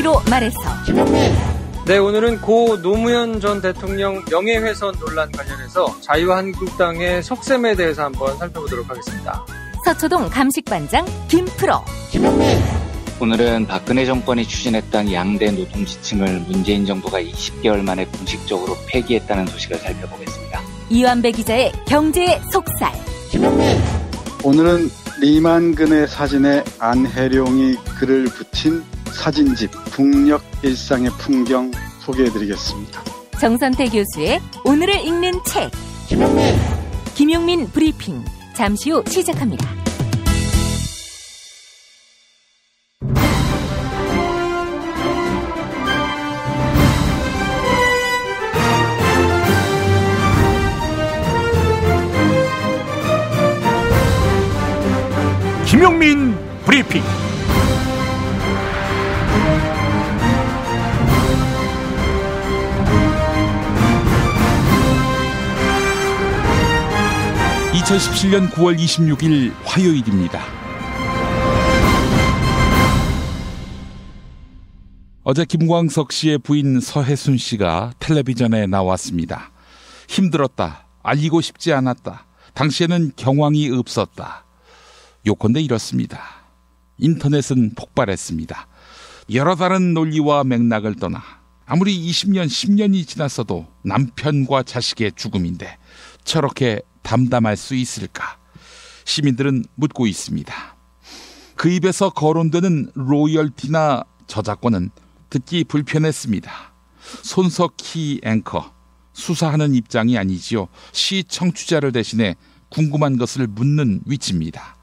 김용민으로 말해서. 네, 오늘은 고 노무현 전 대통령 명예훼손 논란 관련해서 자유한국당의 속셈에 대해서 한번 살펴보도록 하겠습니다. 서초동 감식반장 김프로. 오늘은 박근혜 정권이 추진했던 양대 노동지침을 문재인 정부가 20개월 만에 공식적으로 폐기했다는 소식을 살펴보겠습니다. 이완배 기자의 경제의 속살. 오늘은 리만근의 사진에 안혜룡이 글을 붙인 사진집 북녘 일상의 풍경 소개해드리겠습니다. 정선태 교수의 오늘을 읽는 책. 김용민 브리핑. 잠시 후 시작합니다. 김용민 브리핑. (2017년 9월 26일) 화요일입니다. 어제 김광석 씨의 부인 서혜순 씨가 텔레비전에 나왔습니다. 힘들었다. 알리고 싶지 않았다. 당시에는 경황이 없었다. 요컨대 이렇습니다. 인터넷은 폭발했습니다. 여러 다른 논리와 맥락을 떠나 아무리 20년, 10년이 지났어도 남편과 자식의 죽음인데 저렇게 담담할 수 있을까? 시민들은 묻고 있습니다. 그 입에서 거론되는 로열티나 저작권은 듣기 불편했습니다. 손석희 앵커, 수사하는 입장이 아니지요. 시청취자를 대신해 궁금한 것을 묻는 위치입니다.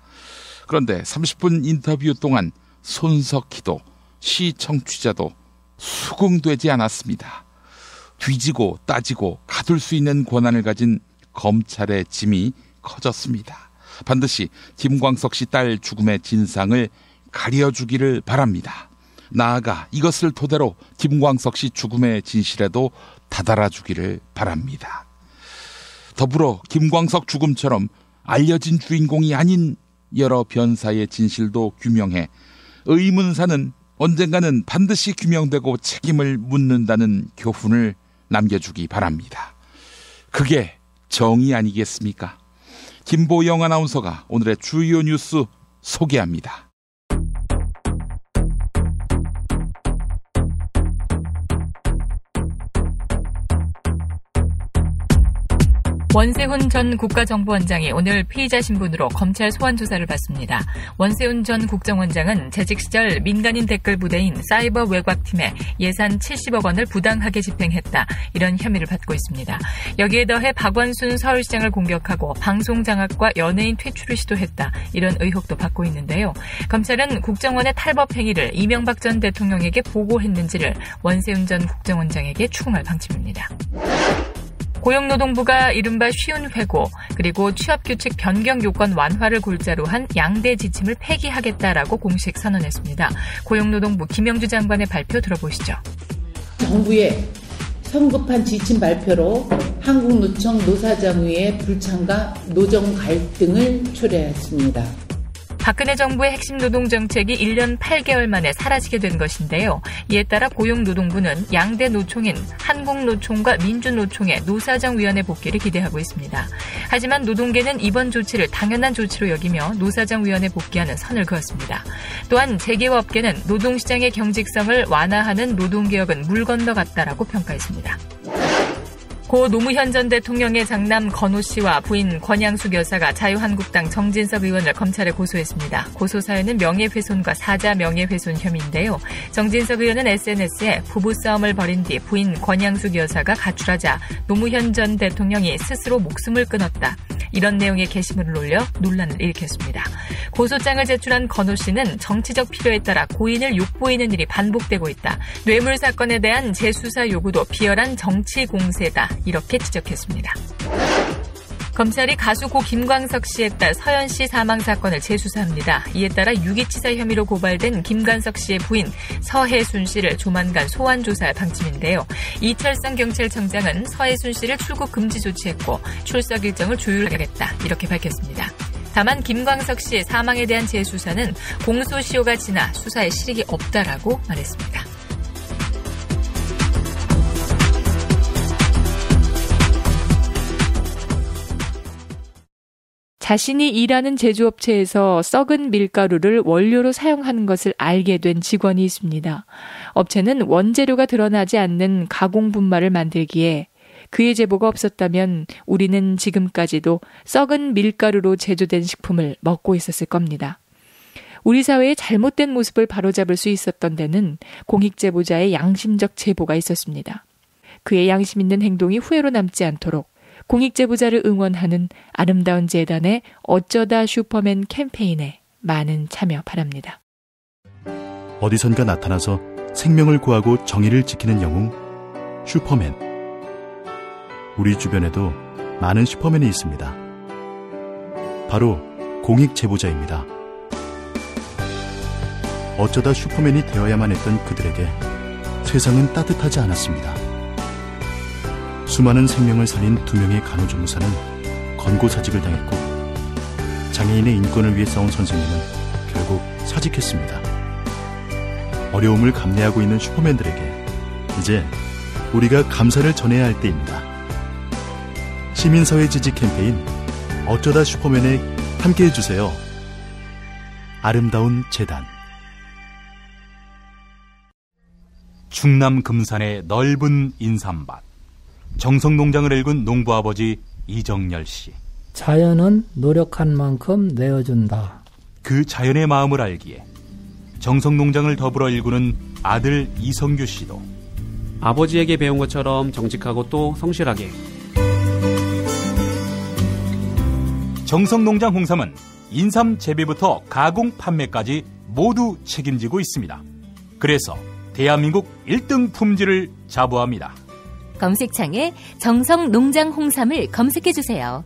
그런데 30분 인터뷰 동안 손석희도 시청취자도 수긍되지 않았습니다. 뒤지고 따지고 가둘 수 있는 권한을 가진 검찰의 짐이 커졌습니다. 반드시 김광석 씨 딸 죽음의 진상을 가려주기를 바랍니다. 나아가 이것을 토대로 김광석 씨 죽음의 진실에도 다다라주기를 바랍니다. 더불어 김광석 죽음처럼 알려진 주인공이 아닌 여러 변사의 진실도 규명해 의문사는 언젠가는 반드시 규명되고 책임을 묻는다는 교훈을 남겨주기 바랍니다. 그게 정의 아니겠습니까? 김보영 아나운서가 오늘의 주요 뉴스 소개합니다. 원세훈 전 국가정보원장이 오늘 피의자 신분으로 검찰 소환 조사를 받습니다. 원세훈 전 국정원장은 재직 시절 민간인 댓글 부대인 사이버 외곽팀에 예산 70억 원을 부당하게 집행했다. 이런 혐의를 받고 있습니다. 여기에 더해 박원순 서울시장을 공격하고 방송장악과 연예인 퇴출을 시도했다. 이런 의혹도 받고 있는데요. 검찰은 국정원의 탈법 행위를 이명박 전 대통령에게 보고했는지를 원세훈 전 국정원장에게 추궁할 방침입니다. 고용노동부가 이른바 쉬운 회고 그리고 취업규칙 변경 요건 완화를 골자로 한 양대 지침을 폐기하겠다라고 공식 선언했습니다. 고용노동부 김영주 장관의 발표 들어보시죠. 정부의 성급한 지침 발표로 한국노총 노사장의회 불참과 노정 갈등을 초래했습니다. 박근혜 정부의 핵심 노동정책이 1년 8개월 만에 사라지게 된 것인데요. 이에 따라 고용노동부는 양대 노총인 한국노총과 민주노총의 노사정위원회 복귀를 기대하고 있습니다. 하지만 노동계는 이번 조치를 당연한 조치로 여기며 노사정위원회 복귀하는 선을 그었습니다. 또한 재계업계는 노동시장의 경직성을 완화하는 노동개혁은 물 건너갔다라고 평가했습니다. 고 노무현 전 대통령의 장남 건호 씨와 부인 권양숙 여사가 자유한국당 정진석 의원을 검찰에 고소했습니다. 고소 사유는 명예훼손과 사자 명예훼손 혐의인데요. 정진석 의원은 SNS에 부부싸움을 벌인 뒤 부인 권양숙 여사가 가출하자 노무현 전 대통령이 스스로 목숨을 끊었다. 이런 내용의 게시물을 올려 논란을 일으켰습니다. 고소장을 제출한 건호 씨는 정치적 필요에 따라 고인을 욕보이는 일이 반복되고 있다. 뇌물 사건에 대한 재수사 요구도 비열한 정치 공세다. 이렇게 지적했습니다. 검찰이 가수 고 김광석 씨의 딸 서연 씨 사망 사건을 재수사합니다. 이에 따라 유기치사 혐의로 고발된 김광석 씨의 부인 서혜순 씨를 조만간 소환 조사할 방침인데요. 이철성 경찰청장은 서혜순 씨를 출국 금지 조치했고 출석 일정을 조율하겠다. 이렇게 밝혔습니다. 다만 김광석 씨의 사망에 대한 재수사는 공소시효가 지나 수사에 실익이 없다라고 말했습니다. 자신이 일하는 제조업체에서 썩은 밀가루를 원료로 사용하는 것을 알게 된 직원이 있습니다. 업체는 원재료가 드러나지 않는 가공 분말을 만들기에 그의 제보가 없었다면 우리는 지금까지도 썩은 밀가루로 제조된 식품을 먹고 있었을 겁니다. 우리 사회의 잘못된 모습을 바로잡을 수 있었던 데는 공익제보자의 양심적 제보가 있었습니다. 그의 양심 있는 행동이 후회로 남지 않도록 공익제보자를 응원하는 아름다운 재단의 어쩌다 슈퍼맨 캠페인에 많은 참여 바랍니다. 어디선가 나타나서 생명을 구하고 정의를 지키는 영웅 슈퍼맨. 우리 주변에도 많은 슈퍼맨이 있습니다. 바로 공익제보자입니다. 어쩌다 슈퍼맨이 되어야만 했던 그들에게 세상은 따뜻하지 않았습니다. 수많은 생명을 살린 2명의 간호조무사는 권고사직을 당했고 장애인의 인권을 위해 싸운 선생님은 결국 사직했습니다. 어려움을 감내하고 있는 슈퍼맨들에게 이제 우리가 감사를 전해야 할 때입니다. 시민사회 지지 캠페인 어쩌다 슈퍼맨에 함께해주세요. 아름다운 재단. 충남 금산의 넓은 인삼밭. 정성농장을 일군 농부아버지 이정열 씨. 자연은 노력한 만큼 내어준다. 그 자연의 마음을 알기에 정성농장을 더불어 일구는 아들 이성규 씨도 아버지에게 배운 것처럼 정직하고 또 성실하게. 정성농장 홍삼은 인삼 재배부터 가공 판매까지 모두 책임지고 있습니다. 그래서 대한민국 1등 품질을 자부합니다. 검색창에 정성농장 홍삼을 검색해주세요.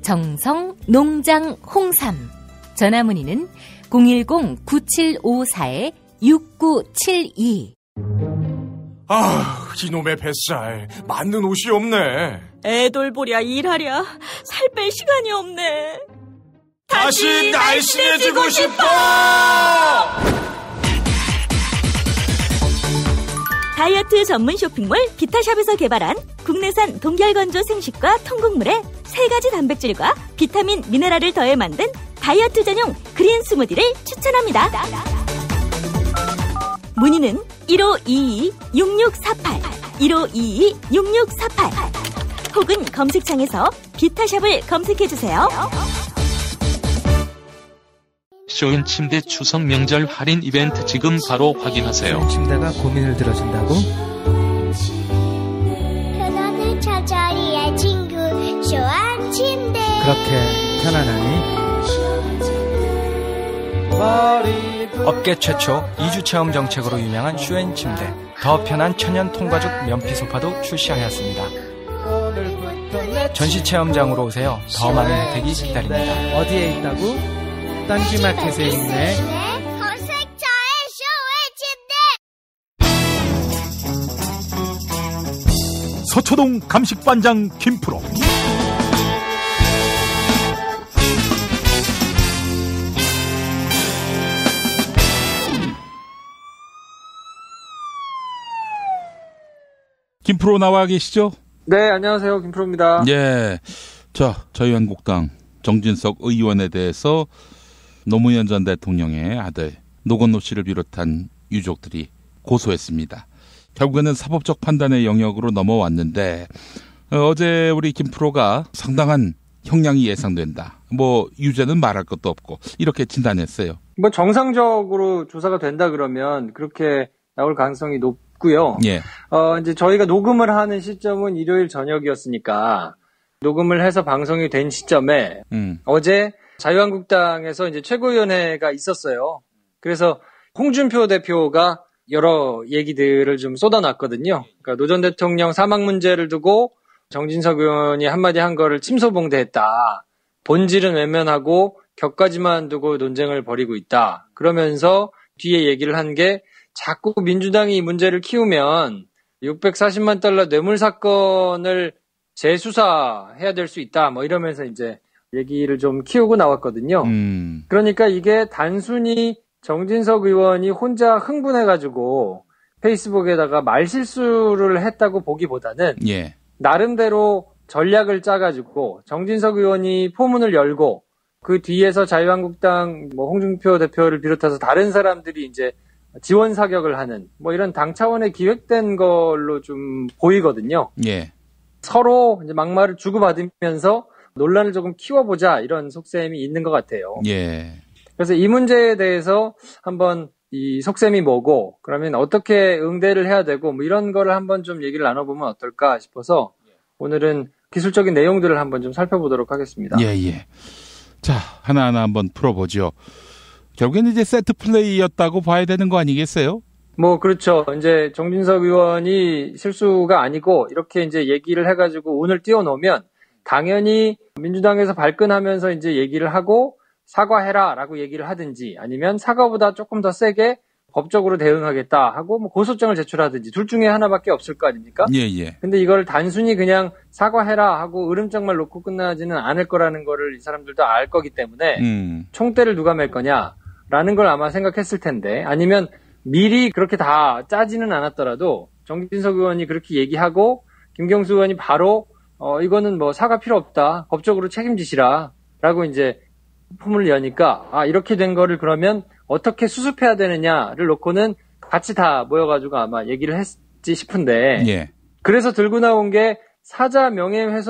정성농장 홍삼. 전화문의는 010-9754-6972. 아, 이놈의 뱃살. 맞는 옷이 없네. 애 돌보랴 일하랴 살 뺄 시간이 없네. 다시 날씬해지고 싶어! 다이어트 전문 쇼핑몰 비타샵에서 개발한 국내산 동결건조 생식과 통곡물에 3가지 단백질과 비타민, 미네랄을 더해 만든 다이어트 전용 그린 스무디를 추천합니다. 문의는 1522-6648, 1522-6648 혹은 검색창에서 비타샵을 검색해주세요. 쇼인 침대 추석 명절 할인 이벤트 지금 바로 확인하세요. 침대가 고민을 들어준다고? 편안한 저자리의 친구 쇼한 침대. 그렇게 편안하니? 업계 최초 2주 체험 정책으로 유명한 쇼앤 침대. 더 편한 천연 통가죽 면피 소파도 출시하였습니다. 전시 체험장으로 오세요. 더 많은 혜택이 기다립니다. 어디에 있다고? 딴지마켓에 있네. 검색창에 쇼의 침대. 서초동 감식반장 김프로. 김프로 나와 계시죠? 네, 안녕하세요. 김프로입니다. 예. 자, 자유한국당 정진석 의원에 대해서 노무현 전 대통령의 아들 노건노 씨를 비롯한 유족들이 고소했습니다. 결국에는 사법적 판단의 영역으로 넘어왔는데 어제 우리 김프로가 상당한 형량이 예상된다. 유죄는 말할 것도 없고 이렇게 진단했어요. 정상적으로 조사가 된다 그러면 그렇게 나올 가능성이 높고요. 예. 이제 저희가 녹음을 하는 시점은 일요일 저녁이었으니까 녹음을 해서 방송이 된 시점에 어제 자유한국당에서 이제 최고위원회가 있었어요. 그래서 홍준표 대표가 여러 얘기들을 좀 쏟아놨거든요. 그러니까 노 전 대통령 사망 문제를 두고 정진석 의원이 한마디 한 거를 침소봉대했다. 본질은 외면하고 격까지만 두고 논쟁을 벌이고 있다. 그러면서 뒤에 얘기를 한 게 자꾸 민주당이 이 문제를 키우면 640만 달러 뇌물 사건을 재수사해야 될 수 있다. 이러면서 이제 얘기를 좀 키우고 나왔거든요. 그러니까 이게 단순히 정진석 의원이 혼자 흥분해가지고 페이스북에다가 말실수를 했다고 보기보다는 예. 나름대로 전략을 짜가지고 정진석 의원이 포문을 열고 그 뒤에서 자유한국당 홍준표 대표를 비롯해서 다른 사람들이 이제 지원 사격을 하는 이런 당 차원의 기획된 걸로 좀 보이거든요. 예. 서로 이제 막말을 주고받으면서 논란을 조금 키워보자 이런 속셈이 있는 것 같아요. 예. 그래서 이 문제에 대해서 한번 이 속셈이 뭐고 그러면 어떻게 응대를 해야 되고 이런 거를 한번 좀 얘기를 나눠보면 어떨까 싶어서 오늘은 기술적인 내용들을 한번 좀 살펴보도록 하겠습니다. 예. 자, 하나하나 한번 풀어보죠. 결국에는 이제 세트 플레이였다고 봐야 되는 거 아니겠어요? 그렇죠. 이제 정진석 의원이 실수가 아니고 이렇게 이제 얘기를 해가지고 운을 띄워놓으면 당연히 민주당에서 발끈하면서 이제 얘기를 하고 사과해라라고 얘기를 하든지 아니면 사과보다 조금 더 세게 법적으로 대응하겠다 하고 고소장을 제출하든지 둘 중에 하나밖에 없을 거 아닙니까? 예. 근데 이걸 단순히 그냥 사과해라 하고 으름장만 놓고 끝나지는 않을 거라는 거를 이 사람들도 알 거기 때문에 총대를 누가 맬 거냐라는 걸 아마 생각했을 텐데 아니면 미리 그렇게 다 짜지는 않았더라도 정진석 의원이 그렇게 얘기하고 김경수 의원이 바로 이거는 사과 필요 없다. 법적으로 책임지시라. 라고 이제 품을 여니까 이렇게 된 거를 그러면 어떻게 수습해야 되느냐를 놓고는 같이 다 모여가지고 아마 얘기를 했지 싶은데 예. 그래서 들고 나온 게 사자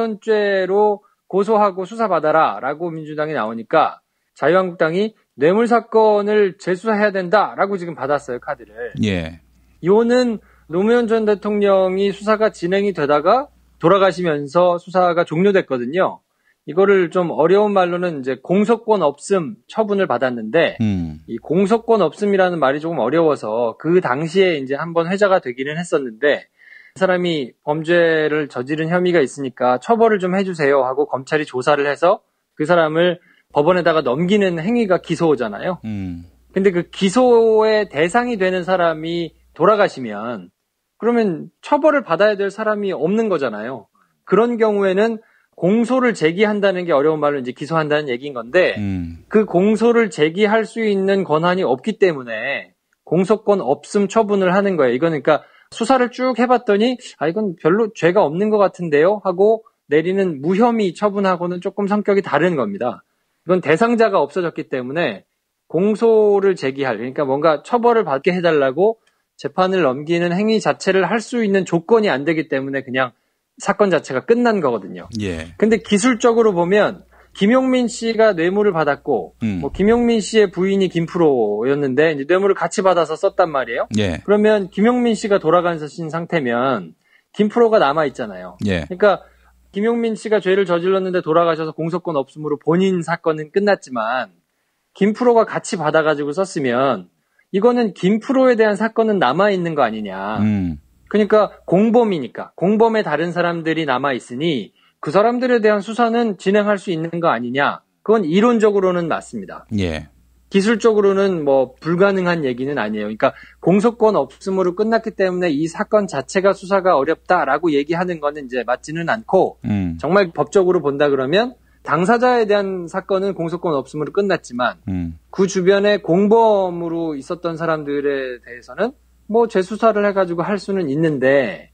명예훼손죄로 고소하고 수사받아라 라고 민주당이 나오니까 자유한국당이 뇌물 사건을 재수사해야 된다라고 지금 받았어요, 카드를. 예. 요는 노무현 전 대통령이 수사가 진행이 되다가 돌아가시면서 수사가 종료됐거든요. 이거를 좀 어려운 말로는 이제 공소권 없음 처분을 받았는데 이 공소권 없음이라는 말이 조금 어려워서 그 당시에 이제 한번 회자가 되기는 했었는데 그 사람이 범죄를 저지른 혐의가 있으니까 처벌을 좀 해주세요 하고 검찰이 조사를 해서 그 사람을 법원에다가 넘기는 행위가 기소잖아요. 근데 그 기소의 대상이 되는 사람이 돌아가시면 그러면 처벌을 받아야 될 사람이 없는 거잖아요. 그런 경우에는 공소를 제기한다는 게 어려운 말로 이제 기소한다는 얘기인 건데 그 공소를 제기할 수 있는 권한이 없기 때문에 공소권 없음 처분을 하는 거예요. 이거는 그러니까 수사를 쭉 해봤더니 이건 별로 죄가 없는 것 같은데요 하고 내리는 무혐의 처분하고는 조금 성격이 다른 겁니다. 이건 대상자가 없어졌기 때문에 공소를 제기할 그러니까 뭔가 처벌을 받게 해달라고 재판을 넘기는 행위 자체를 할 수 있는 조건이 안 되기 때문에 그냥 사건 자체가 끝난 거거든요. 예. 근데 기술적으로 보면 김용민 씨가 뇌물을 받았고 김용민 씨의 부인이 김프로였는데 이제 뇌물을 같이 받아서 썼단 말이에요. 예. 그러면 김용민 씨가 돌아가신 상태면 김프로가 남아 있잖아요. 예. 그러니까 김용민 씨가 죄를 저질렀는데 돌아가셔서 공소권 없음으로 본인 사건은 끝났지만 김프로가 같이 받아가지고 썼으면 이거는 김프로에 대한 사건은 남아 있는 거 아니냐. 그러니까 공범이니까 공범에 다른 사람들이 남아 있으니 그 사람들에 대한 수사는 진행할 수 있는 거 아니냐. 그건 이론적으로는 맞습니다. 예. 기술적으로는 불가능한 얘기는 아니에요. 그러니까 공소권 없음으로 끝났기 때문에 이 사건 자체가 수사가 어렵다라고 얘기하는 거는 이제 맞지는 않고 정말 법적으로 본다 그러면 당사자에 대한 사건은 공소권 없음으로 끝났지만 그 주변에 공범으로 있었던 사람들에 대해서는 재수사를 해가지고 할 수는 있는데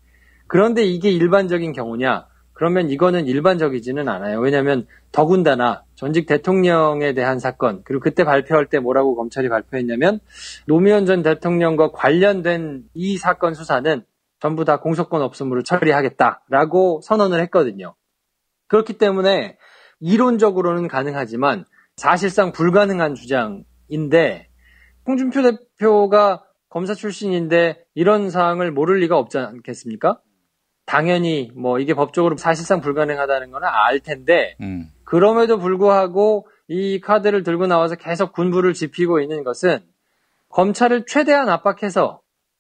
그런데 이게 일반적인 경우냐? 그러면 이거는 일반적이지는 않아요. 왜냐하면 더군다나 전직 대통령에 대한 사건 그리고 그때 발표할 때 뭐라고 검찰이 발표했냐면 노무현 전 대통령과 관련된 이 사건 수사는 전부 다 공소권 없음으로 처리하겠다라고 선언을 했거든요. 그렇기 때문에 이론적으로는 가능하지만 사실상 불가능한 주장인데 홍준표 대표가 검사 출신인데 이런 사항을 모를 리가 없지 않겠습니까? 당연히 이게 법적으로 사실상 불가능하다는 건 알 텐데 그럼에도 불구하고 이 카드를 들고 나와서 계속 군부를 지피고 있는 것은 검찰을 최대한 압박해서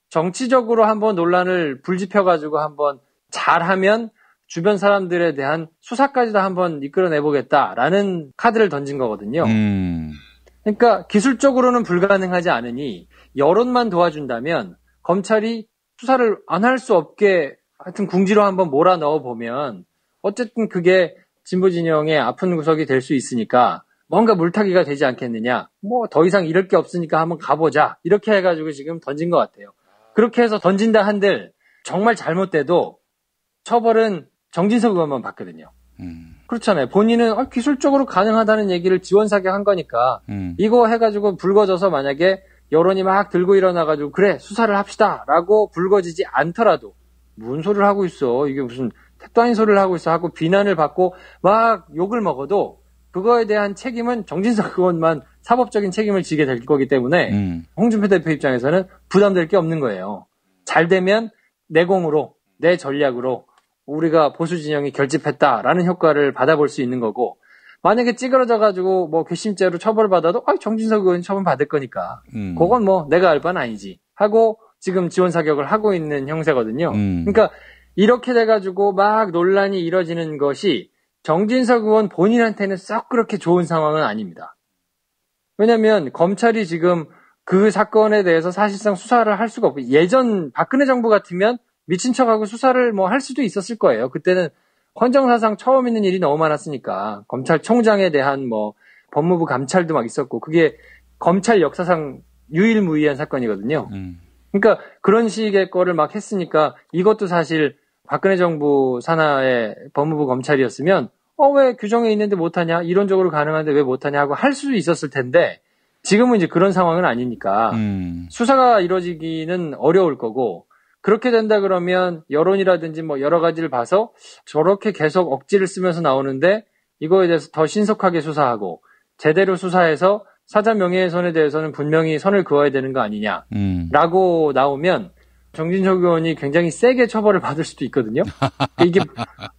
정치적으로 한번 논란을 불지펴가지고 한번 잘하면 주변 사람들에 대한 수사까지도 한번 이끌어내보겠다라는 카드를 던진 거거든요. 그러니까 기술적으로는 불가능하지 않으니 여론만 도와준다면 검찰이 수사를 안 할 수 없게 하여튼 궁지로 한번 몰아 넣어보면 어쨌든 그게 진보 진영의 아픈 구석이 될 수 있으니까 뭔가 물타기가 되지 않겠느냐. 더 이상 이럴 게 없으니까 한번 가보자. 이렇게 해가지고 지금 던진 것 같아요. 그렇게 해서 던진다 한들 정말 잘못돼도 처벌은 정진석 의원만 받거든요. 그렇잖아요. 본인은 기술적으로 가능하다는 얘기를 지원 사격한 거니까 이거 해가지고 불거져서 만약에 여론이 막 들고 일어나가지고 그래 수사를 합시다라고 불거지지 않더라도 무슨 소리를 하고 있어 이게 무슨 택도 아닌 소리를 하고 있어 하고 비난을 받고 막 욕을 먹어도 그거에 대한 책임은 정진석 의원만 사법적인 책임을 지게 될 거기 때문에 홍준표 대표 입장에서는 부담될 게 없는 거예요. 잘 되면 내 공으로 내 전략으로 우리가 보수 진영이 결집했다라는 효과를 받아볼 수 있는 거고 만약에 찌그러져가지고 뭐 괘씸죄로 처벌받아도 정진석 의원이 처벌받을 거니까 그건 뭐 내가 알 바는 아니지 하고 지금 지원 사격을 하고 있는 형세거든요. 그러니까 이렇게 돼가지고 막 논란이 이뤄지는 것이 정진석 의원 본인한테는 썩 그렇게 좋은 상황은 아닙니다. 왜냐하면 검찰이 지금 그 사건에 대해서 사실상 수사를 할 수가 없고 예전 박근혜 정부 같으면 미친 척하고 수사를 뭐 할 수도 있었을 거예요. 그때는 헌정사상 처음 있는 일이 너무 많았으니까 검찰총장에 대한 뭐 법무부 감찰도 막 있었고 그게 검찰 역사상 유일무이한 사건이거든요. 그러니까 그런 식의 거를 막 했으니까 이것도 사실 박근혜 정부 산하의 법무부 검찰이었으면 왜 규정에 있는데 못하냐 이론적으로 가능한데 왜 못하냐 하고 할 수도 있었을 텐데 지금은 이제 그런 상황은 아니니까 수사가 이루어지기는 어려울 거고 그렇게 된다 그러면 여론이라든지 뭐 여러 가지를 봐서 저렇게 계속 억지를 쓰면서 나오는데 이거에 대해서 더 신속하게 수사하고 제대로 수사해서 사자 명예훼손에 대해서는 분명히 선을 그어야 되는 거 아니냐라고 나오면 정진석 의원이 굉장히 세게 처벌을 받을 수도 있거든요. 이게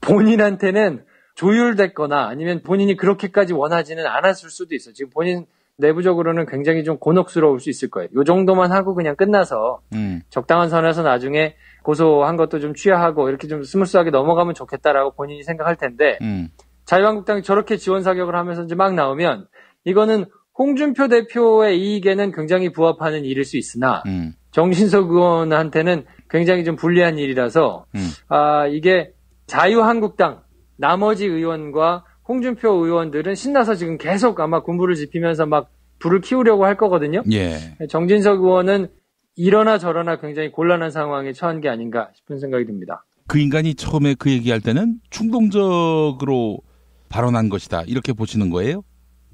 본인한테는 조율됐거나 아니면 본인이 그렇게까지 원하지는 않았을 수도 있어요. 지금 본인 내부적으로는 굉장히 좀 곤혹스러울 수 있을 거예요. 요 정도만 하고 그냥 끝나서 적당한 선에서 나중에 고소한 것도 좀 취하하고 이렇게 좀 스무스하게 넘어가면 좋겠다라고 본인이 생각할 텐데 자유한국당이 저렇게 지원 사격을 하면서 이제 막 나오면 이거는 홍준표 대표의 이익에는 굉장히 부합하는 일일 수 있으나 정진석 의원한테는 굉장히 좀 불리한 일이라서 이게 자유한국당 나머지 의원과 홍준표 의원들은 신나서 지금 계속 아마 군부를 지피면서 막 불을 키우려고 할 거거든요. 예. 정진석 의원은 이러나 저러나 굉장히 곤란한 상황에 처한 게 아닌가 싶은 생각이 듭니다. 그 인간이 처음에 그 얘기할 때는 충동적으로 발언한 것이다 이렇게 보시는 거예요?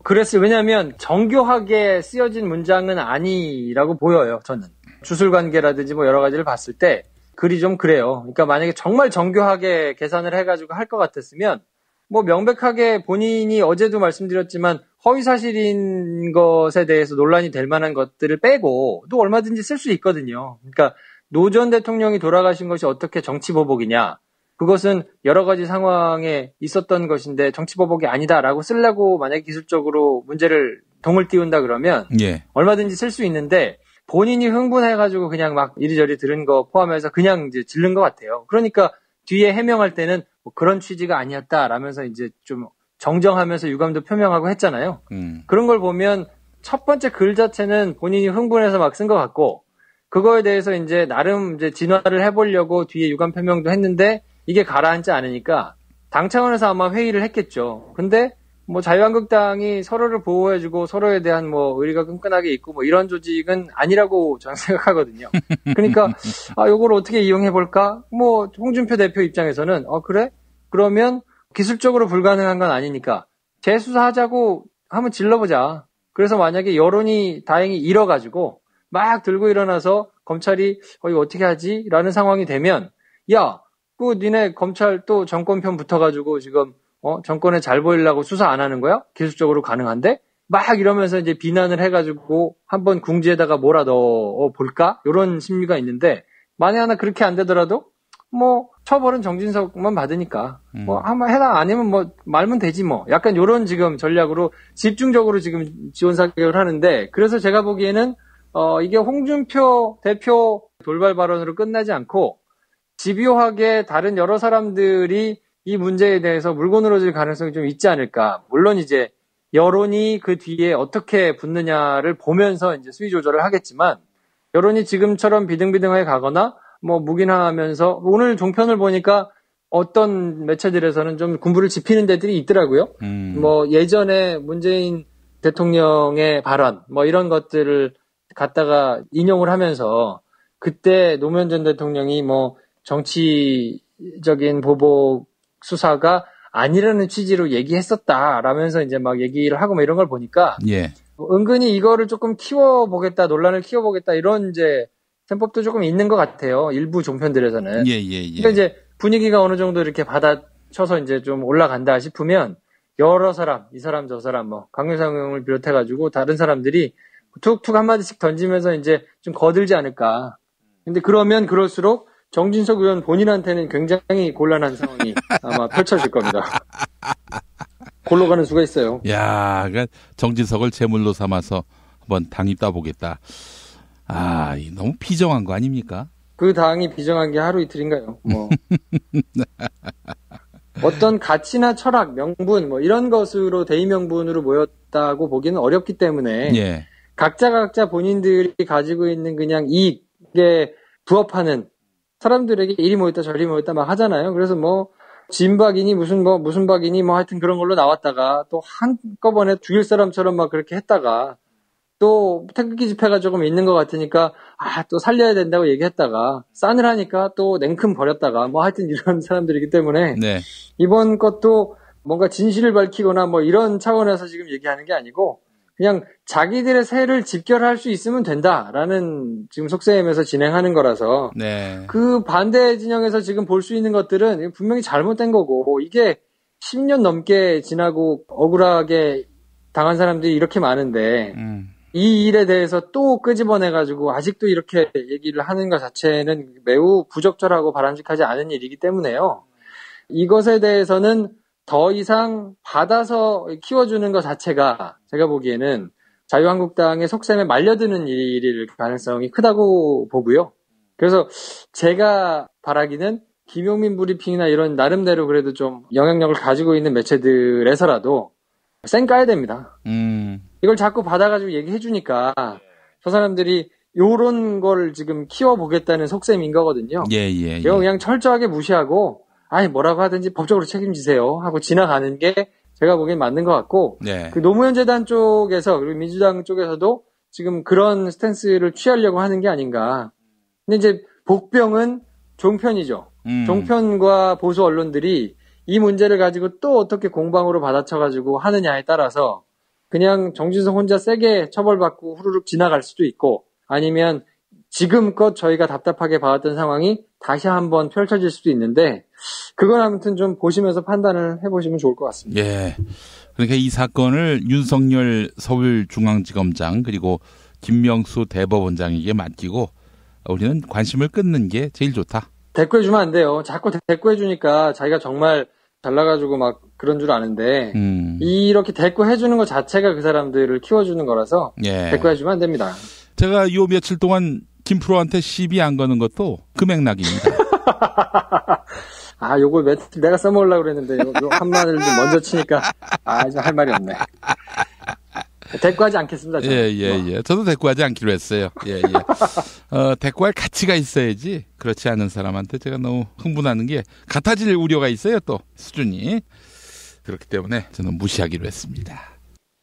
그랬어요. 왜냐하면 정교하게 쓰여진 문장은 아니라고 보여요. 저는 주술관계라든지 뭐 여러 가지를 봤을 때 글이 좀 그래요. 그러니까 만약에 정말 정교하게 계산을 해가지고 할 것 같았으면 뭐 명백하게 본인이 어제도 말씀드렸지만 허위사실인 것에 대해서 논란이 될 만한 것들을 빼고 또 얼마든지 쓸 수 있거든요. 그러니까 노 전 대통령이 돌아가신 것이 어떻게 정치보복이냐. 그것은 여러 가지 상황에 있었던 것인데 정치보복이 아니다라고 쓰려고 만약에 기술적으로 문제를 동을 띄운다 그러면 얼마든지 쓸 수 있는데 본인이 흥분해가지고 그냥 막 이리저리 들은 거 포함해서 그냥 이제 질른 것 같아요. 그러니까 뒤에 해명할 때는 뭐 그런 취지가 아니었다라면서 이제 좀 정정하면서 유감도 표명하고 했잖아요. 그런 걸 보면 첫 번째 글 자체는 본인이 흥분해서 막 쓴 것 같고 그거에 대해서 이제 나름 이제 진화를 해보려고 뒤에 유감 표명도 했는데 이게 가라앉지 않으니까 당 차원에서 아마 회의를 했겠죠. 근데 뭐 자유한국당이 서로를 보호해주고 서로에 대한 뭐 의리가 끈끈하게 있고 뭐 이런 조직은 아니라고 저는 생각하거든요. 그러니까 요걸 어떻게 이용해볼까? 뭐 홍준표 대표 입장에서는 그래? 그러면 기술적으로 불가능한 건 아니니까 재수사하자고 한번 질러보자. 그래서 만약에 여론이 다행히 잃어가지고 막 들고 일어나서 검찰이 이거 어떻게 하지? 라는 상황이 되면 야, 니네 검찰 또 정권 편 붙어가지고 지금 정권에 잘 보이려고 수사 안 하는 거야? 기술적으로 가능한데? 막 이러면서 이제 비난을 해가지고 한번 궁지에다가 몰아 넣어 볼까? 이런 심리가 있는데 만에 하나 그렇게 안 되더라도 뭐 처벌은 정진석만 받으니까 뭐 한번 해라 아니면 뭐 말면 되지 뭐 약간 이런 지금 전략으로 집중적으로 지금 지원 사격을 하는데 그래서 제가 보기에는 이게 홍준표 대표 돌발 발언으로 끝나지 않고 집요하게 다른 여러 사람들이 이 문제에 대해서 물고늘어질 가능성이 좀 있지 않을까. 물론 이제 여론이 그 뒤에 어떻게 붙느냐를 보면서 이제 수위 조절을 하겠지만 여론이 지금처럼 비등비등하게 가거나 뭐 묵인하면서 오늘 종편을 보니까 어떤 매체들에서는 좀 군부를 지피는 데들이 있더라고요. 뭐 예전에 문재인 대통령의 발언 뭐 이런 것들을 갖다가 인용을 하면서 그때 노무현 전 대통령이 뭐 정치적인 보복 수사가 아니라는 취지로 얘기했었다라면서 이제 막 얘기를 하고 뭐 이런 걸 보니까 예. 은근히 이거를 조금 키워보겠다, 논란을 키워보겠다 이런 이제 셈법도 조금 있는 것 같아요. 일부 종편들에서는. 예. 그러니까 이제 분위기가 어느 정도 이렇게 받아쳐서 이제 좀 올라간다 싶으면 여러 사람, 이 사람 저 사람 뭐 강효상 의원을 비롯해가지고 다른 사람들이 툭툭 한마디씩 던지면서 이제 좀 거들지 않을까. 근데 그러면 그럴수록 정진석 의원 본인한테는 굉장히 곤란한 상황이 아마 펼쳐질 겁니다. 골로 가는 수가 있어요. 야, 그러니까 정진석을 제물로 삼아서 한번 당이 따보겠다. 아, 너무 비정한 거 아닙니까? 그 당이 비정한 게 하루 이틀인가요? 뭐 어떤 가치나 철학, 명분 뭐 이런 것으로 대의명분으로 모였다고 보기는 어렵기 때문에 예. 각자 본인들이 가지고 있는 그냥 이익에 부합하는 사람들에게 이리 모였다 저리 모였다 막 하잖아요. 그래서 뭐 진박이니 무슨 박이니 뭐 하여튼 그런 걸로 나왔다가 또 한꺼번에 죽일 사람처럼 막 그렇게 했다가 또 태극기 집회가 조금 있는 것 같으니까 또 살려야 된다고 얘기했다가 싸늘하니까 또 냉큼 버렸다가 뭐 하여튼 이런 사람들이기 때문에 네. 이번 것도 뭔가 진실을 밝히거나 뭐 이런 차원에서 지금 얘기하는 게 아니고 그냥 자기들의 세를 집결할 수 있으면 된다라는 지금 속셈에서 진행하는 거라서 네. 그 반대 진영에서 지금 볼 수 있는 것들은 분명히 잘못된 거고 이게 10년 넘게 지나고 억울하게 당한 사람들이 이렇게 많은데 이 일에 대해서 또 끄집어내가지고 아직도 이렇게 얘기를 하는 것 자체는 매우 부적절하고 바람직하지 않은 일이기 때문에요. 이것에 대해서는 더 이상 받아서 키워주는 것 자체가 제가 보기에는 자유한국당의 속셈에 말려드는 일일 가능성이 크다고 보고요. 그래서 제가 바라기는 김용민 브리핑이나 이런 나름대로 그래도 좀 영향력을 가지고 있는 매체들에서라도 쌩 까야 됩니다. 이걸 자꾸 받아가지고 얘기해주니까 저 사람들이 요런 걸 지금 키워보겠다는 속셈인 거거든요. 예. 이거 그냥 철저하게 무시하고 아니 뭐라고 하든지 법적으로 책임지세요 하고 지나가는 게 제가 보기엔 맞는 것 같고 네. 그 노무현 재단 쪽에서 그리고 민주당 쪽에서도 지금 그런 스탠스를 취하려고 하는 게 아닌가. 근데 이제 복병은 종편이죠. 종편과 보수 언론들이 이 문제를 가지고 또 어떻게 공방으로 받아쳐가지고 하느냐에 따라서 그냥 정진석 혼자 세게 처벌받고 후루룩 지나갈 수도 있고 아니면 지금껏 저희가 답답하게 봐왔던 상황이 다시 한번 펼쳐질 수도 있는데 그건 아무튼 좀 보시면서 판단을 해보시면 좋을 것 같습니다. 예. 그러니까 이 사건을 윤석열 서울중앙지검장 그리고 김명수 대법원장에게 맡기고 우리는 관심을 끊는 게 제일 좋다. 대꾸해주면 안 돼요. 자꾸 대꾸해주니까 자기가 정말 잘나가지고 막 그런 줄 아는데 이렇게 대꾸해주는 것 자체가 그 사람들을 키워주는 거라서 예. 대꾸해주면 안 됩니다. 제가 요 며칠 동안 김프로한테 시비 안 거는 것도 그 맥락입니다. 요걸 멘트 내가 써먹으려고 그랬는데 요 한마디를 좀 먼저 치니까 이제 할 말이 없네. 대꾸하지 않겠습니다. 저는. 예. 저도 대꾸하지 않기로 했어요. 예. 대꾸할 가치가 있어야지. 그렇지 않은 사람한테 제가 너무 흥분하는 게 같아질 우려가 있어요. 또 수준이. 그렇기 때문에 저는 무시하기로 했습니다.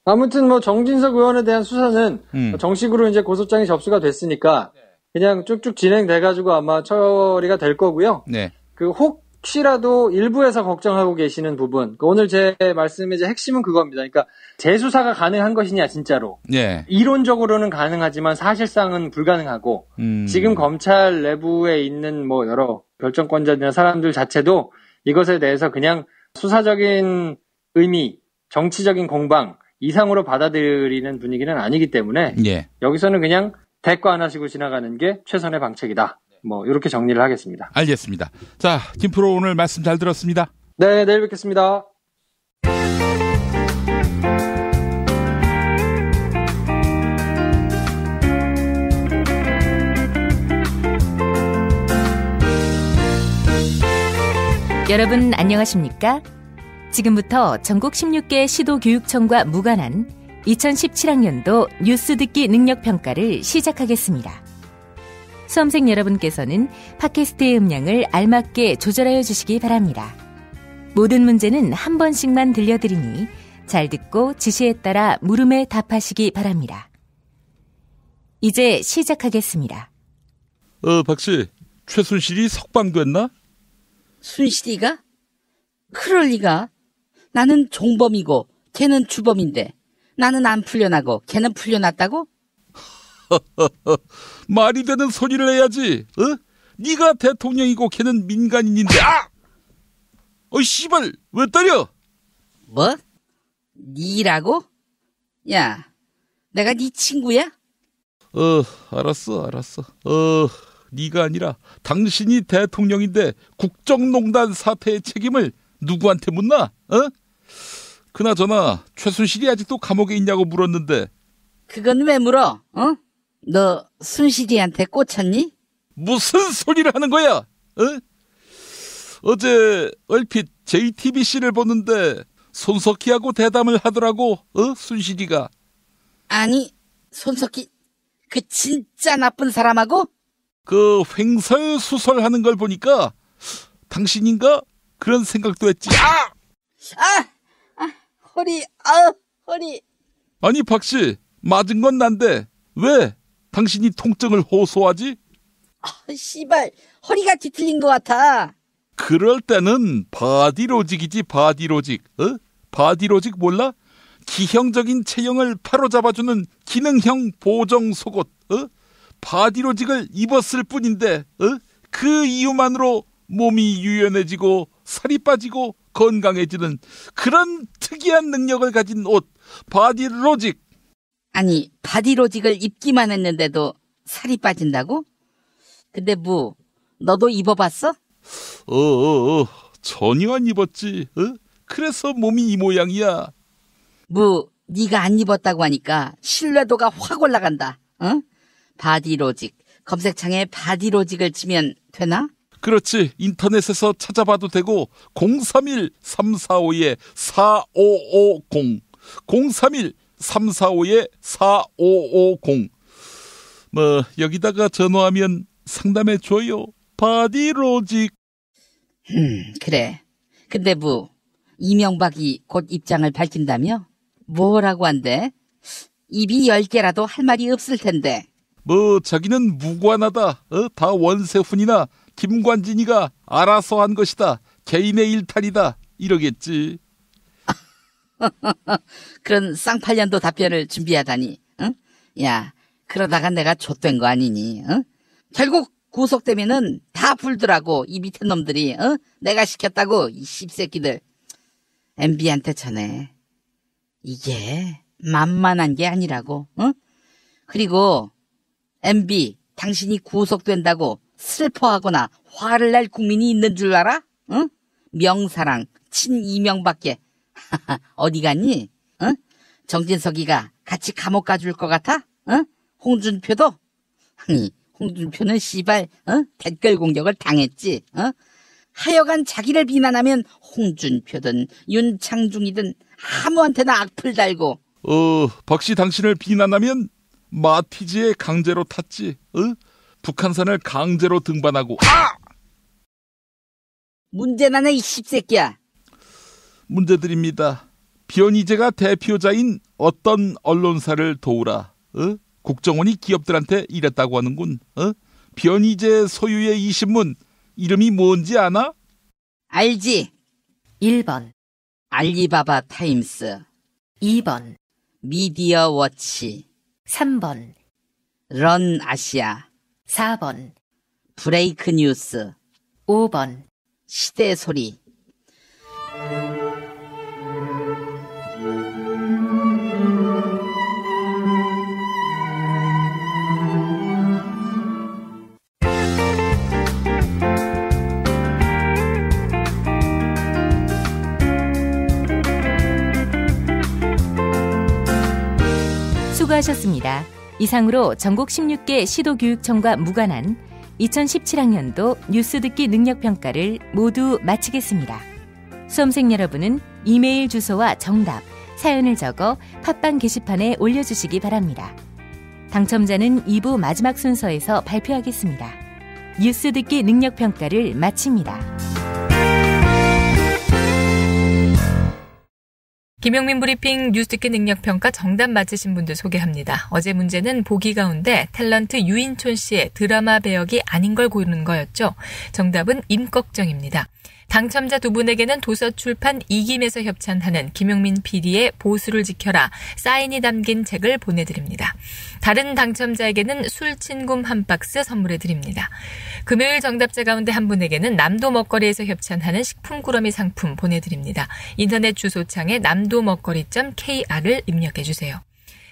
아무튼 뭐 정진석 의원에 대한 수사는 정식으로 이제 고소장이 접수가 됐으니까 그냥 쭉쭉 진행돼가지고 아마 처리가 될 거고요. 네. 그 혹시라도 일부에서 걱정하고 계시는 부분, 오늘 제 말씀의 이제 핵심은 그겁니다. 그러니까 재수사가 가능한 것이냐 진짜로. 네. 이론적으로는 가능하지만 사실상은 불가능하고 지금 검찰 내부에 있는 뭐 여러 결정권자들이나 사람들 자체도 이것에 대해서 그냥 수사적인 의미, 정치적인 공방 이상으로 받아들이는 분위기는 아니기 때문에 여기서는 그냥 대꾸 안 하시고 지나가는 게 최선의 방책이다. 뭐 이렇게 정리를 하겠습니다. 알겠습니다. 자, 김프로 오늘 말씀 잘 들었습니다. 네, 내일 뵙겠습니다. 여러분 안녕하십니까? 지금부터 전국 16개 시도교육청과 무관한 2017학년도 뉴스 듣기 능력 평가를 시작하겠습니다. 수험생 여러분께서는 팟캐스트의 음량을 알맞게 조절하여 주시기 바랍니다. 모든 문제는 한 번씩만 들려드리니 잘 듣고 지시에 따라 물음에 답하시기 바랍니다. 이제 시작하겠습니다. 박씨, 최순실이 석방됐나? 순실이가? 그럴 리가. 나는 종범이고 걔는 주범인데 나는 안 풀려나고 걔는 풀려났다고? 말이 되는 소리를 해야지. 네가 대통령이고 걔는 민간인인데. 씨발 왜 때려? 뭐? 니라고? 야, 내가 네 친구야? 알았어. 네가 아니라 당신이 대통령인데 국정농단 사태의 책임을 누구한테 묻나? 그나저나 최순실이 아직도 감옥에 있냐고 물었는데. 그건 왜 물어? 너 순실이한테 꽂혔니? 무슨 소리를 하는 거야? 어제 얼핏 JTBC를 보는데 손석희하고 대담을 하더라고. 순실이가. 아니, 손석희 그 진짜 나쁜 사람하고? 그 횡설수설하는 걸 보니까 당신인가? 그런 생각도 했지. 허리. 허리. 아니 박씨, 맞은 건 난데 왜 당신이 통증을 호소하지? 씨발, 허리가 뒤틀린 것 같아. 그럴 때는 바디로직이지, 바디로직. 바디로직 몰라? 기형적인 체형을 바로잡아주는 기능형 보정 속옷. 바디로직을 입었을 뿐인데 그 이유만으로 몸이 유연해지고 살이 빠지고 건강해지는 그런 특이한 능력을 가진 옷, 바디로직. 아니, 바디로직을 입기만 했는데도 살이 빠진다고? 근데 너도 입어봤어? 전혀 안 입었지. 그래서 몸이 이 모양이야. 네가 안 입었다고 하니까 신뢰도가 확 올라간다. 바디로직, 검색창에 바디로직을 치면 되나? 그렇지. 인터넷에서 찾아봐도 되고 031-345-4550 031-345-4550 여기다가 전화하면 상담해줘요. 바디로직. 그래. 근데 이명박이 곧 입장을 밝힌다며? 뭐라고 한대? 입이 10개라도 할 말이 없을 텐데. 자기는 무관하다. 다 원세훈이나 김관진이가 알아서 한 것이다. 개인의 일탈이다. 이러겠지. 그런 쌍팔년도 답변을 준비하다니. 야, 그러다가 내가 좆된 거 아니니? 결국 구속되면은 다 불더라고. 이 밑에 놈들이. 내가 시켰다고. 이 씹새끼들. MB한테 전해. 이게 만만한 게 아니라고. 그리고 MB, 당신이 구속된다고 슬퍼하거나 화를 낼 국민이 있는 줄 알아? 명사랑 친 이명밖에. 어디 갔니? 정진석이가 같이 감옥 가줄 것 같아? 홍준표도? 아니, 홍준표는 씨발 댓글 공격을 당했지. 하여간 자기를 비난하면 홍준표든 윤창중이든 아무한테나 악플 달고. 박씨 당신을 비난하면 마티즈에 강제로 탔지. 북한산을 강제로 등반하고. 문제나네 이 씹새끼야. 문제드립니다. 변희재가 대표자인 어떤 언론사를 도우라. 국정원이 기업들한테 이랬다고 하는군. 변희재 소유의 이 신문 이름이 뭔지 아나? 알지. 1번 알리바바 타임스, 2번 미디어 워치, 3번 런 아시아, 4번 브레이크 뉴스, 5번 시대 소리. 수고하셨습니다. 이상으로 전국 16개 시도교육청과 무관한 2017학년도 뉴스 듣기 능력평가를 모두 마치겠습니다. 수험생 여러분은 이메일 주소와 정답, 사연을 적어 팟빵 게시판에 올려주시기 바랍니다. 당첨자는 2부 마지막 순서에서 발표하겠습니다. 뉴스 듣기 능력평가를 마칩니다. 김용민 브리핑 뉴스 듣기 능력평가 정답 맞히신 분들 소개합니다. 어제 문제는 보기 가운데 탤런트 유인촌 씨의 드라마 배역이 아닌 걸 고르는 거였죠. 정답은 임꺽정입니다. 당첨자 두 분에게는 도서출판 이김에서 협찬하는 김용민 PD의 보수를 지켜라 사인이 담긴 책을 보내드립니다. 다른 당첨자에게는 술친굼 한 박스 선물해드립니다. 금요일 정답자 가운데 한 분에게는 남도 먹거리에서 협찬하는 식품꾸러미 상품 보내드립니다. 인터넷 주소창에 남도먹거리.kr을 입력해주세요.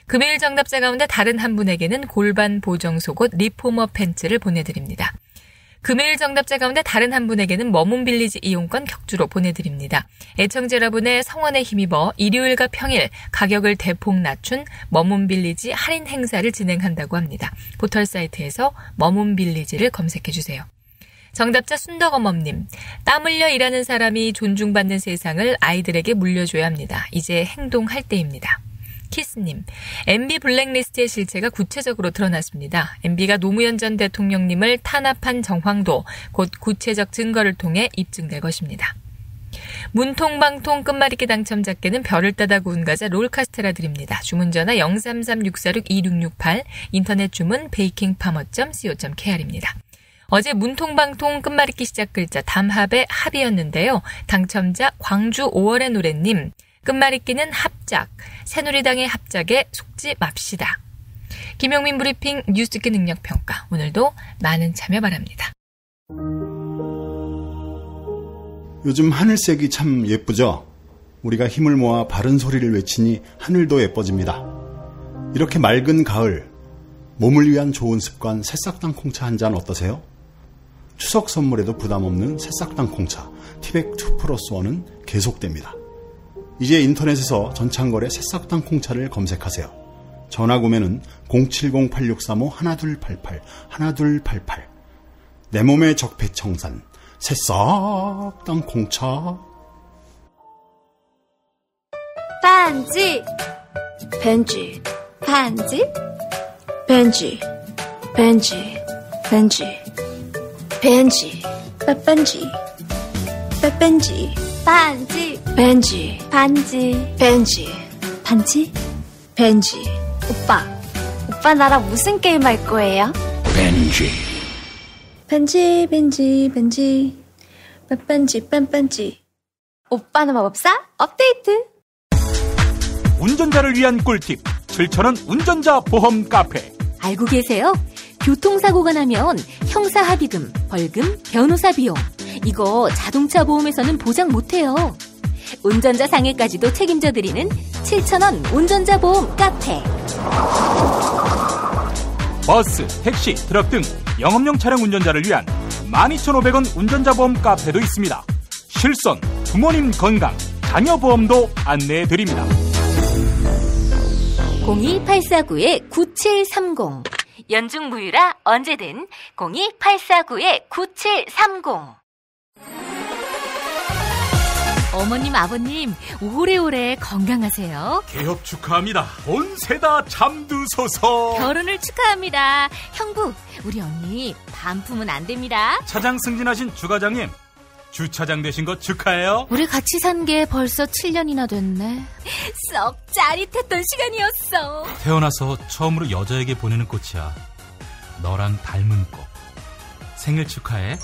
금요일 정답자 가운데 다른 한 분에게는 골반 보정 속옷 리포머 팬츠를 보내드립니다. 금요일 정답자 가운데 다른 한 분에게는 머문빌리지 이용권 격주로 보내드립니다. 애청자 여러분의 성원에 힘입어 일요일과 평일 가격을 대폭 낮춘 머문빌리지 할인 행사를 진행한다고 합니다. 포털 사이트에서 머문빌리지를 검색해주세요. 정답자 순덕어멈님, 땀 흘려 일하는 사람이 존중받는 세상을 아이들에게 물려줘야 합니다. 이제 행동할 때입니다. 키스님, MB 블랙리스트의 실체가 구체적으로 드러났습니다. MB가 노무현 전 대통령님을 탄압한 정황도 곧 구체적 증거를 통해 입증될 것입니다. 문통방통 끝말잇기 당첨자께는 별을 따다 구운 과자 롤카스테라 드립니다. 주문전화 033-646-2668, 인터넷 주문 bakingfarmer.co.kr입니다. 어제 문통방통 끝말잇기 시작 글자 담합의 합이었는데요. 당첨자 광주 5월의 노래님, 끝말잇기는 합작, 새누리당의 합작에 속지 맙시다. 김용민 브리핑 뉴스 듣기 능력평가, 오늘도 많은 참여 바랍니다. 요즘 하늘색이 참 예쁘죠? 우리가 힘을 모아 바른 소리를 외치니 하늘도 예뻐집니다. 이렇게 맑은 가을, 몸을 위한 좋은 습관 새싹당 콩차 한 잔 어떠세요? 추석 선물에도 부담 없는 새싹당 콩차 티백 2+1은 계속됩니다. 이제 인터넷에서 전창걸의 새싹당 콩차를 검색하세요. 전화 구매는 070-8635-1288 1288. 내 몸의 적폐청산 새싹당 콩차. 반지 벤지 반지 벤지 벤지 벤지 벤지 빠빤지 빠빤지 반지 벤지 반지 벤지 반지 벤지. 오빠 나랑 무슨 게임 할 거예요? 벤지 빠빤지 빤빤지. 오빠는 마법사 업데이트. 운전자를 위한 꿀팁 7,000원 운전자 보험 카페. 알고 계세요? 교통사고가 나면 형사합의금, 벌금, 변호사 비용, 이거 자동차 보험에서는 보장 못해요. 운전자 상해까지도 책임져드리는 7,000원 운전자 보험 카페. 버스, 택시, 트럭 등 영업용 차량 운전자를 위한 12,500원 운전자 보험 카페도 있습니다. 실손, 부모님 건강, 자녀 보험도 안내해드립니다. 02849-9730. 연중 무휴라 언제든 02849-9730. 어머님, 아버님, 오래오래 건강하세요. 개업 축하합니다. 온세다 잠드소서. 결혼을 축하합니다. 형부, 우리 언니 반품은 안 됩니다. 차장 승진하신 주과장님, 주차장 되신 거 축하해요. 우리 같이 산 게 벌써 7년이나 됐네. 썩 짜릿했던 시간이었어. 태어나서 처음으로 여자에게 보내는 꽃이야. 너랑 닮은 꽃. 생일 축하해.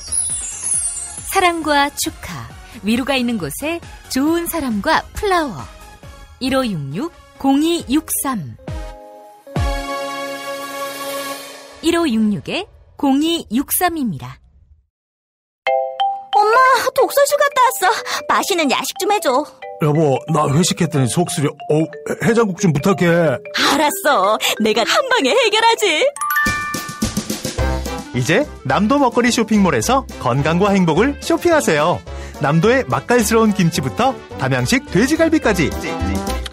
사랑과 축하, 위로가 있는 곳에 좋은 사람과 플라워. 1566-0263 1566-0263입니다. 엄마, 독서실 갔다 왔어. 맛있는 야식 좀 해줘. 여보, 나 회식했더니 속쓰려. 해장국 좀 부탁해. 알았어. 내가 한 방에 해결하지. 이제 남도 먹거리 쇼핑몰에서 건강과 행복을 쇼핑하세요. 남도의 맛깔스러운 김치부터 담양식 돼지갈비까지.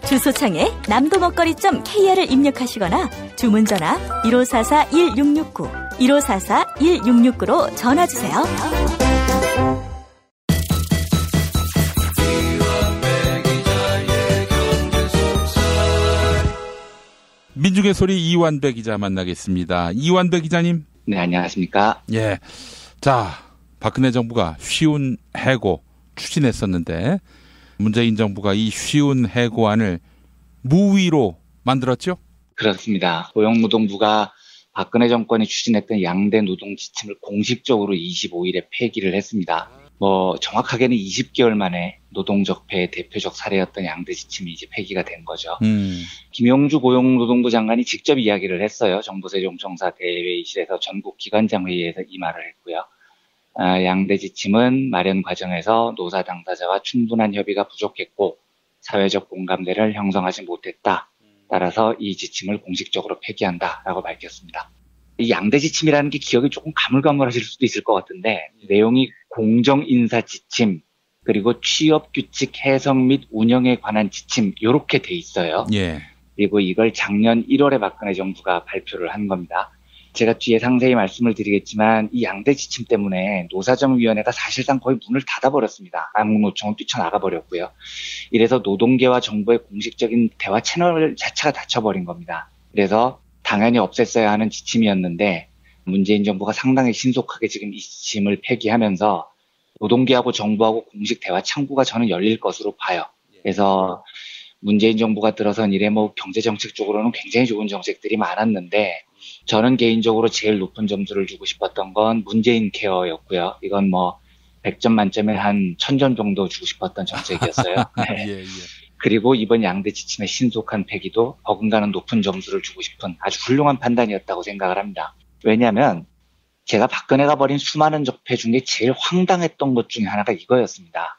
주소창에 남도먹거리.kr을 입력하시거나 주문전화 1544-1669 1544-1669로 전화주세요. 민중의 소리 이완배 기자 만나겠습니다. 이완배 기자님. 네, 안녕하십니까. 예. 자, 박근혜 정부가 쉬운 해고 추진했었는데 문재인 정부가 이 쉬운 해고안을 무위로 만들었죠? 그렇습니다. 고용노동부가 박근혜 정권이 추진했던 양대 노동 지침을 공식적으로 25일에 폐기를 했습니다. 정확하게는 20개월 만에 노동적폐의 대표적 사례였던 양대 지침이 이제 폐기가 된 거죠. 김용주 고용노동부 장관이 직접 이야기를 했어요. 정부세종청사 대회의실에서 전국 기관장 회의에서 이 말을 했고요. 양대 지침은 마련 과정에서 노사 당사자와 충분한 협의가 부족했고 사회적 공감대를 형성하지 못했다. 따라서 이 지침을 공식적으로 폐기한다라고 밝혔습니다. 이 양대 지침이라는 게 기억이 조금 가물가물하실 수도 있을 것 같은데 내용이 공정인사 지침 그리고 취업규칙 해석 및 운영에 관한 지침 이렇게 돼 있어요. 예. 그리고 이걸 작년 1월에 박근혜 정부가 발표를 한 겁니다. 제가 뒤에 상세히 말씀을 드리겠지만 이 양대 지침 때문에 노사정위원회가 사실상 거의 문을 닫아버렸습니다. 한국노총은 뛰쳐나가 버렸고요. 이래서 노동계와 정부의 공식적인 대화 채널 자체가 닫혀버린 겁니다. 그래서 당연히 없앴어야 하는 지침이었는데 문재인 정부가 상당히 신속하게 지금 이 지침을 폐기하면서 노동계하고 정부하고 공식 대화 창구가 저는 열릴 것으로 봐요. 그래서 문재인 정부가 들어선 이래 경제정책 쪽으로는 굉장히 좋은 정책들이 많았는데 저는 개인적으로 제일 높은 점수를 주고 싶었던 건 문재인 케어였고요. 이건 100점 만점에 한 1000점 정도 주고 싶었던 정책이었어요. 네. 예. 그리고 이번 양대 지침의 신속한 폐기도 어딘가는 높은 점수를 주고 싶은 아주 훌륭한 판단이었다고 생각을 합니다. 왜냐하면 제가 박근혜가 벌인 수많은 적폐 중에 제일 황당했던 것 중에 하나가 이거였습니다.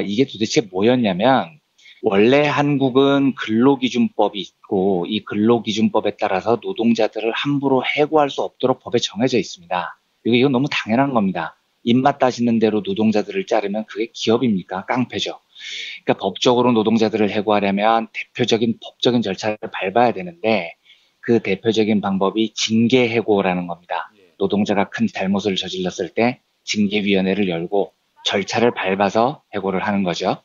이게 도대체 뭐였냐면 원래 한국은 근로기준법이 있고 이 근로기준법에 따라서 노동자들을 함부로 해고할 수 없도록 법에 정해져 있습니다. 이건 너무 당연한 겁니다. 입맛 따시는 대로 노동자들을 자르면 그게 기업입니까? 깡패죠. 그러니까 법적으로 노동자들을 해고하려면 대표적인 법적인 절차를 밟아야 되는데 그 대표적인 방법이 징계해고라는 겁니다. 노동자가 큰 잘못을 저질렀을 때 징계위원회를 열고 절차를 밟아서 해고를 하는 거죠.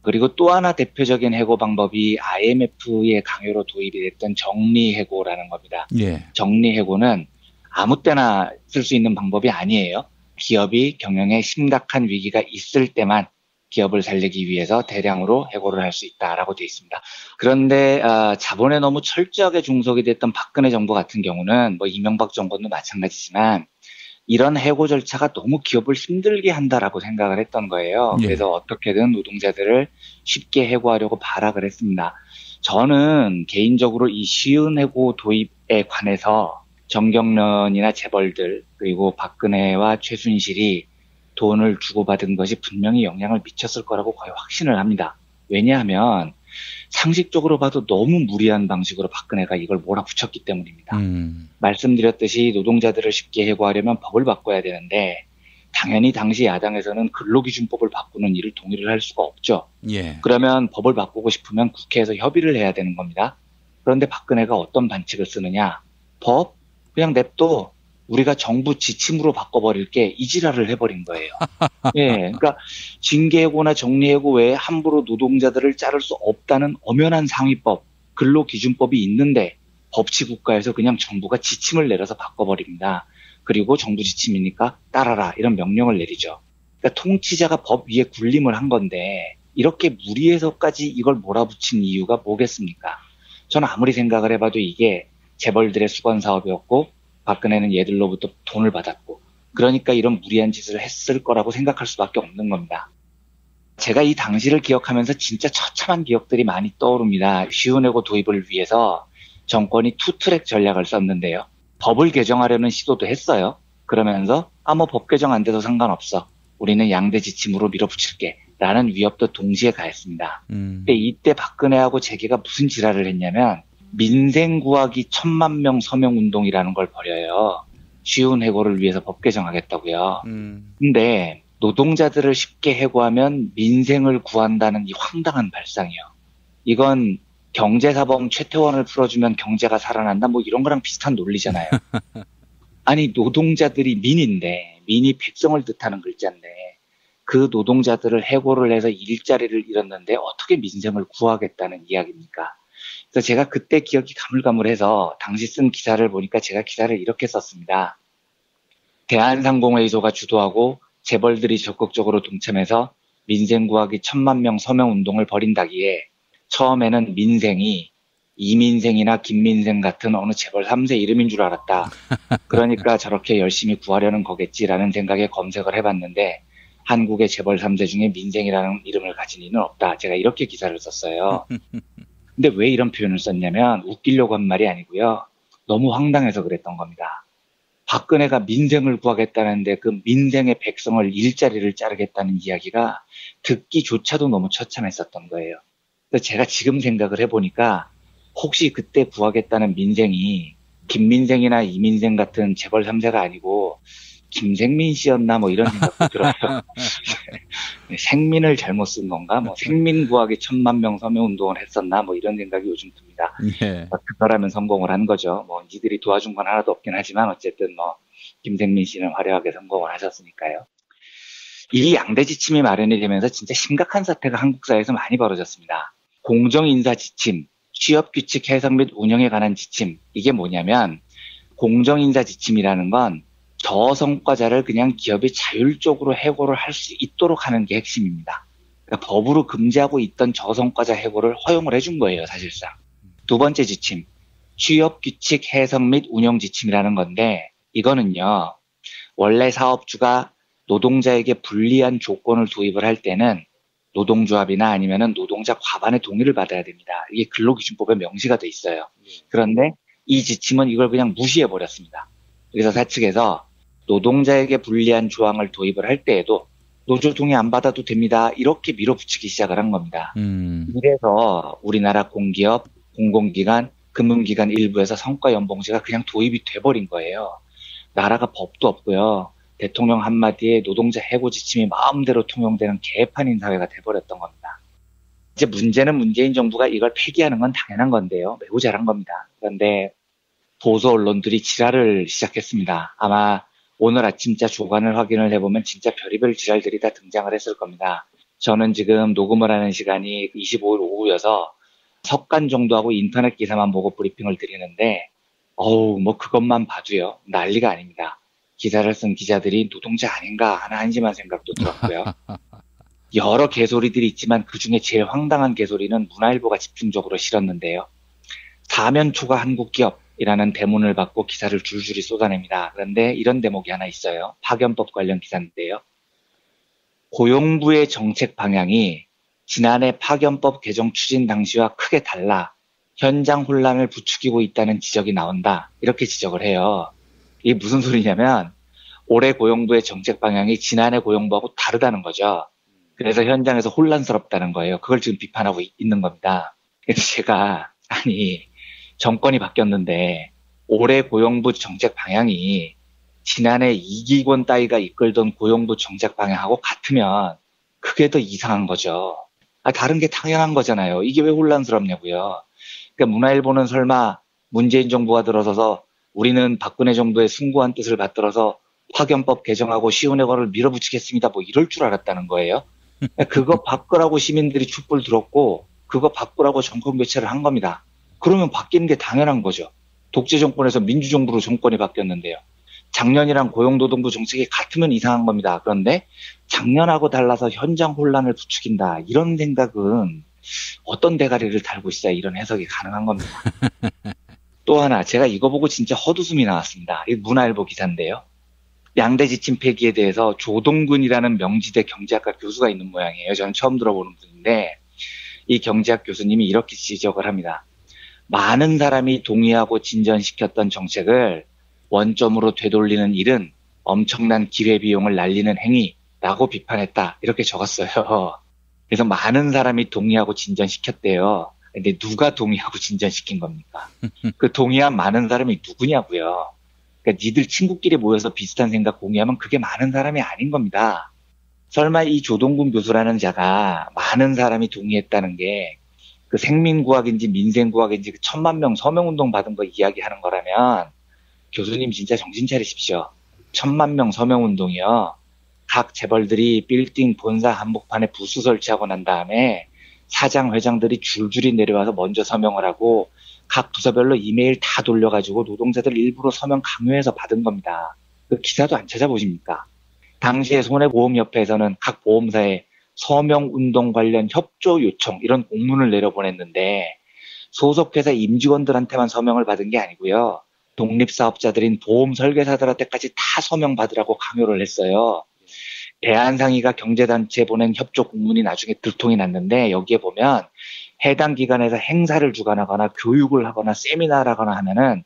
그리고 또 하나 대표적인 해고 방법이 IMF의 강요로 도입이 됐던 정리해고라는 겁니다. 예. 정리해고는 아무 때나 쓸 수 있는 방법이 아니에요. 기업이 경영에 심각한 위기가 있을 때만 기업을 살리기 위해서 대량으로 해고를 할 수 있다라고 되어 있습니다. 그런데 자본에 너무 철저하게 중속이 됐던 박근혜 정부 같은 경우는 이명박 정부도 마찬가지지만 이런 해고 절차가 너무 기업을 힘들게 한다라고 생각을 했던 거예요. 예. 그래서 어떻게든 노동자들을 쉽게 해고하려고 발악을 했습니다. 저는 개인적으로 이 쉬운 해고 도입에 관해서 정경련이나 재벌들 그리고 박근혜와 최순실이 돈을 주고받은 것이 분명히 영향을 미쳤을 거라고 거의 확신을 합니다. 왜냐하면 상식적으로 봐도 너무 무리한 방식으로 박근혜가 이걸 몰아붙였기 때문입니다. 말씀드렸듯이 노동자들을 쉽게 해고하려면 법을 바꿔야 되는데 당연히 당시 야당에서는 근로기준법을 바꾸는 일을 동의를 할 수가 없죠. 예. 그러면 법을 바꾸고 싶으면 국회에서 협의를 해야 되는 겁니다. 그런데 박근혜가 어떤 반칙을 쓰느냐. 법? 그냥 냅둬. 우리가 정부 지침으로 바꿔버릴게 이 지랄을 해버린 거예요. 예, 그러니까 징계해고나 정리해고 외에 함부로 노동자들을 자를 수 없다는 엄연한 상위법, 근로기준법이 있는데 법치국가에서 그냥 정부가 지침을 내려서 바꿔버립니다. 그리고 정부 지침이니까 따라라 이런 명령을 내리죠. 그러니까 통치자가 법 위에 군림을 한 건데 이렇게 무리해서까지 이걸 몰아붙인 이유가 뭐겠습니까? 저는 아무리 생각을 해봐도 이게 재벌들의 수건 사업이었고 박근혜는 얘들로부터 돈을 받았고 그러니까 이런 무리한 짓을 했을 거라고 생각할 수밖에 없는 겁니다. 제가 이 당시를 기억하면서 진짜 처참한 기억들이 많이 떠오릅니다. 쉬운 해고 도입을 위해서 정권이 투트랙 전략을 썼는데요. 법을 개정하려는 시도도 했어요. 그러면서 법 개정 안 돼도 상관없어. 우리는 양대 지침으로 밀어붙일게. 라는 위협도 동시에 가했습니다. 근데 이때 박근혜하고 재계가 무슨 지랄을 했냐면 민생 구하기 1000만 명 서명 운동이라는 걸 벌여요. 쉬운 해고를 위해서 법 개정하겠다고요. 근데 노동자들을 쉽게 해고하면 민생을 구한다는 이 황당한 발상이요. 이건 경제사범 최태원을 풀어주면 경제가 살아난다 이런 거랑 비슷한 논리잖아요. 아니 노동자들이 민이 백성을 뜻하는 글자인데 그 노동자들을 해고를 해서 일자리를 잃었는데 어떻게 민생을 구하겠다는 이야기입니까? 그래서 제가 그때 기억이 가물가물해서 당시 쓴 기사를 보니까 제가 기사를 이렇게 썼습니다. 대한상공회의소가 주도하고 재벌들이 적극적으로 동참해서 민생 구하기 1000만 명 서명 운동을 벌인다기에 처음에는 민생이 이민생이나 김민생 같은 어느 재벌 3세 이름인 줄 알았다. 그러니까 저렇게 열심히 구하려는 거겠지라는 생각에 검색을 해봤는데 한국의 재벌 3세 중에 민생이라는 이름을 가진 이는 없다. 제가 이렇게 기사를 썼어요. 근데 왜 이런 표현을 썼냐면 웃기려고 한 말이 아니고요. 너무 황당해서 그랬던 겁니다. 박근혜가 민생을 구하겠다는데 그 민생의 백성을 일자리를 자르겠다는 이야기가 듣기조차도 너무 처참했었던 거예요. 그래서 제가 지금 생각을 해보니까 혹시 그때 구하겠다는 민생이 김민생이나 이민생 같은 재벌 3세가 아니고 김생민 씨였나 뭐 이런 생각도 들어요. 생민을 잘못 쓴 건가? 뭐 생민 구하기 1000만 명 서명 운동을 했었나? 뭐 이런 생각이 요즘 듭니다. 예. 그거라면 성공을 한 거죠. 뭐 니들이 도와준 건 하나도 없긴 하지만 어쨌든 뭐 김생민 씨는 화려하게 성공을 하셨으니까요. 이 양대 지침이 마련이 되면서 진짜 심각한 사태가 한국 사회에서 많이 벌어졌습니다. 공정인사 지침, 취업규칙 해석 및 운영에 관한 지침. 이게 뭐냐면 공정인사 지침이라는 건 저성과자를 그냥 기업이 자율적으로 해고를 할 수 있도록 하는 게 핵심입니다. 그러니까 법으로 금지하고 있던 저성과자 해고를 허용을 해준 거예요, 사실상. 두 번째 지침, 취업규칙 해석 및 운영 지침이라는 건데 이거는요, 원래 사업주가 노동자에게 불리한 조건을 도입을 할 때는 노동조합이나 아니면은 노동자 과반의 동의를 받아야 됩니다. 이게 근로기준법에 명시가 돼 있어요. 그런데 이 지침은 이걸 그냥 무시해버렸습니다. 그래서 사측에서 노동자에게 불리한 조항을 도입을 할 때에도 노조 동의 안 받아도 됩니다. 이렇게 밀어붙이기 시작을 한 겁니다. 이래서 우리나라 공기업, 공공기관, 금융기관 일부에서 성과연봉제가 그냥 도입이 돼버린 거예요. 나라가 법도 없고요. 대통령 한마디에 노동자 해고 지침이 마음대로 통용되는 개판인 사회가 돼버렸던 겁니다. 이제 문제는 문재인 정부가 이걸 폐기하는 건 당연한 건데요. 매우 잘한 겁니다. 그런데 보수 언론들이 지랄을 시작했습니다. 아마 오늘 아침자 조간을 확인을 해보면 진짜 별의별 지랄들이 다 등장을 했을 겁니다. 저는 지금 녹음을 하는 시간이 25일 오후여서 석간 정도 하고 인터넷 기사만 보고 브리핑을 드리는데 뭐 그것만 봐도요. 난리가 아닙니다. 기사를 쓴 기자들이 노동자 아닌가 하는 한심한 생각도 들었고요. 여러 개소리들이 있지만 그중에 제일 황당한 개소리는 문화일보가 집중적으로 실었는데요. 사면 초과 한국 기업이라는 대문을 받고 기사를 줄줄이 쏟아냅니다. 그런데 이런 대목이 하나 있어요. 파견법 관련 기사인데요. 고용부의 정책 방향이 지난해 파견법 개정 추진 당시와 크게 달라 현장 혼란을 부추기고 있다는 지적이 나온다. 이렇게 지적을 해요. 이게 무슨 소리냐면 올해 고용부의 정책 방향이 지난해 고용부하고 다르다는 거죠. 그래서 현장에서 혼란스럽다는 거예요. 그걸 지금 비판하고 있는 겁니다. 그래서 제가 정권이 바뀌었는데 올해 고용부 정책 방향이 지난해 이기권 따위가 이끌던 고용부 정책 방향하고 같으면 그게 더 이상한 거죠. 다른 게 당연한 거잖아요. 이게 왜 혼란스럽냐고요. 그러니까 문화일보는 설마 문재인 정부가 들어서서 우리는 박근혜 정부의 숭고한 뜻을 받들어서 파견법 개정하고 시운해고를 밀어붙이겠습니다. 뭐 이럴 줄 알았다는 거예요. 그거 바꾸라고 시민들이 촛불 들었고 그거 바꾸라고 정권 교체를 한 겁니다. 그러면 바뀌는 게 당연한 거죠. 독재 정권에서 민주정부로 정권이 바뀌었는데요. 작년이랑 고용노동부 정책이 같으면 이상한 겁니다. 그런데 작년하고 달라서 현장 혼란을 부추긴다. 이런 생각은 어떤 대가리를 달고 있어야 이런 해석이 가능한 겁니다. 또 하나 제가 이거 보고 진짜 헛웃음이 나왔습니다. 이 문화일보 기사인데요. 양대 지침 폐기에 대해서 조동근이라는 명지대 경제학과 교수가 있는 모양이에요. 저는 처음 들어보는 분인데 이 경제학 교수님이 이렇게 지적을 합니다. 많은 사람이 동의하고 진전시켰던 정책을 원점으로 되돌리는 일은 엄청난 기회비용을 날리는 행위라고 비판했다. 이렇게 적었어요. 그래서 많은 사람이 동의하고 진전시켰대요. 근데 누가 동의하고 진전시킨 겁니까? 그 동의한 많은 사람이 누구냐고요. 그러니까 니들 친구끼리 모여서 비슷한 생각 공유하면 그게 많은 사람이 아닌 겁니다. 설마 이 조동근 교수라는 자가 많은 사람이 동의했다는 게 그 생민구학인지 민생구학인지 그 1000만 명 서명운동 받은 거 이야기하는 거라면 교수님 진짜 정신 차리십시오. 1000만 명 서명운동이요. 각 재벌들이 빌딩 본사 한복판에 부스 설치하고 난 다음에 사장, 회장들이 줄줄이 내려와서 먼저 서명을 하고 각 부서별로 이메일 다 돌려가지고 노동자들 일부러 서명 강요해서 받은 겁니다. 그 기사도 안 찾아보십니까? 당시에 손해보험협회에서는 각 보험사에 서명운동 관련 협조 요청 이런 공문을 내려보냈는데 소속회사 임직원들한테만 서명을 받은 게 아니고요. 독립사업자들인 보험 설계사들한테까지 다 서명 받으라고 강요를 했어요. 대한상의가 경제단체 보낸 협조 공문이 나중에 들통이 났는데 여기에 보면 해당 기관에서 행사를 주관하거나 교육을 하거나 세미나를 하거나 하면은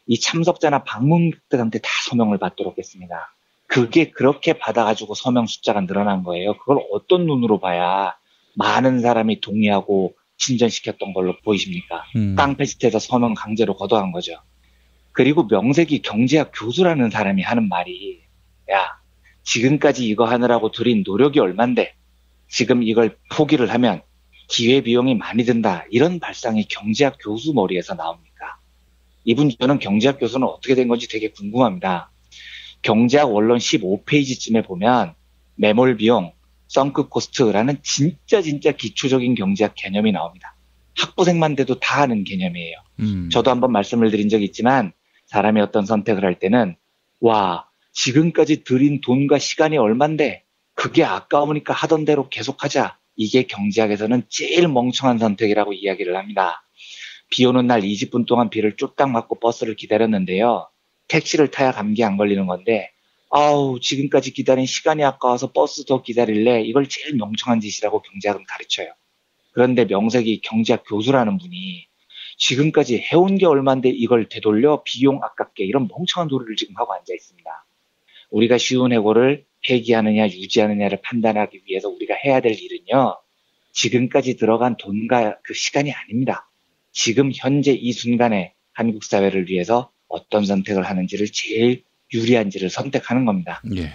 이 참석자나 방문객들한테 다 서명을 받도록 했습니다. 그게 그렇게 받아가지고 서명 숫자가 늘어난 거예요. 그걸 어떤 눈으로 봐야 많은 사람이 동의하고 진전시켰던 걸로 보이십니까? 깡패짓해서 서명 강제로 걷어간 거죠. 그리고 명색이 경제학 교수라는 사람이 하는 말이 야, 지금까지 이거 하느라고 들인 노력이 얼만데 지금 이걸 포기를 하면 기회비용이 많이 든다. 이런 발상이 경제학 교수 머리에서 나옵니까? 이분 저는 경제학 교수는 어떻게 된 건지 되게 궁금합니다. 경제학 원론 15페이지쯤에 보면 매몰 비용, 썬크 코스트라는 진짜 기초적인 경제학 개념이 나옵니다. 학부생만 돼도 다 아는 개념이에요. 저도 한번 말씀을 드린 적이 있지만 사람이 어떤 선택을 할 때는 와, 지금까지 들인 돈과 시간이 얼만데 그게 아까우니까 하던 대로 계속하자. 이게 경제학에서는 제일 멍청한 선택이라고 이야기를 합니다. 비 오는 날 20분 동안 비를 쫄딱 맞고 버스를 기다렸는데요. 택시를 타야 감기 안 걸리는 건데 아우 지금까지 기다린 시간이 아까워서 버스 더 기다릴래. 이걸 제일 멍청한 짓이라고 경제학은 가르쳐요. 그런데 명색이 경제학 교수라는 분이 지금까지 해온 게 얼만데 이걸 되돌려 비용 아깝게 이런 멍청한 소리를 지금 하고 앉아 있습니다. 우리가 쉬운 해고를 폐기하느냐 유지하느냐를 판단하기 위해서 우리가 해야 될 일은요. 지금까지 들어간 돈과 그 시간이 아닙니다. 지금 현재 이 순간에 한국 사회를 위해서 어떤 선택을 하는지를 제일 유리한지를 선택하는 겁니다. 예.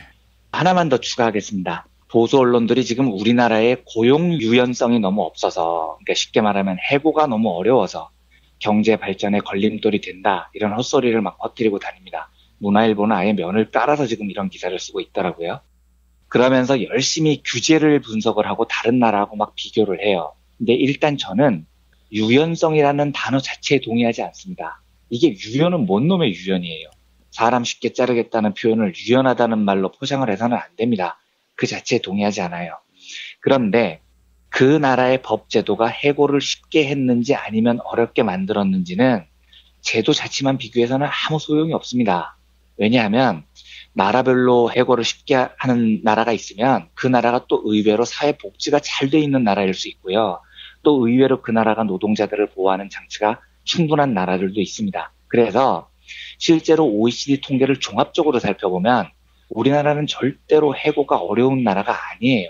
하나만 더 추가하겠습니다. 보수 언론들이 지금 우리나라의 고용 유연성이 너무 없어서 그러니까 쉽게 말하면 해고가 너무 어려워서 경제 발전에 걸림돌이 된다. 이런 헛소리를 막 퍼뜨리고 다닙니다. 문화일보는 아예 면을 깔아서 지금 이런 기사를 쓰고 있더라고요. 그러면서 열심히 규제를 분석을 하고 다른 나라하고 막 비교를 해요. 근데 일단 저는 유연성이라는 단어 자체에 동의하지 않습니다. 이게 유연은 뭔 놈의 유연이에요. 사람 쉽게 자르겠다는 표현을 유연하다는 말로 포장을 해서는 안 됩니다. 그 자체에 동의하지 않아요. 그런데 그 나라의 법 제도가 해고를 쉽게 했는지 아니면 어렵게 만들었는지는 제도 자체만 비교해서는 아무 소용이 없습니다. 왜냐하면 나라별로 해고를 쉽게 하는 나라가 있으면 그 나라가 또 의외로 사회복지가 잘 돼 있는 나라일 수 있고요. 또 의외로 그 나라가 노동자들을 보호하는 장치가 충분한 나라들도 있습니다. 그래서 실제로 OECD 통계를 종합적으로 살펴보면 우리나라는 절대로 해고가 어려운 나라가 아니에요.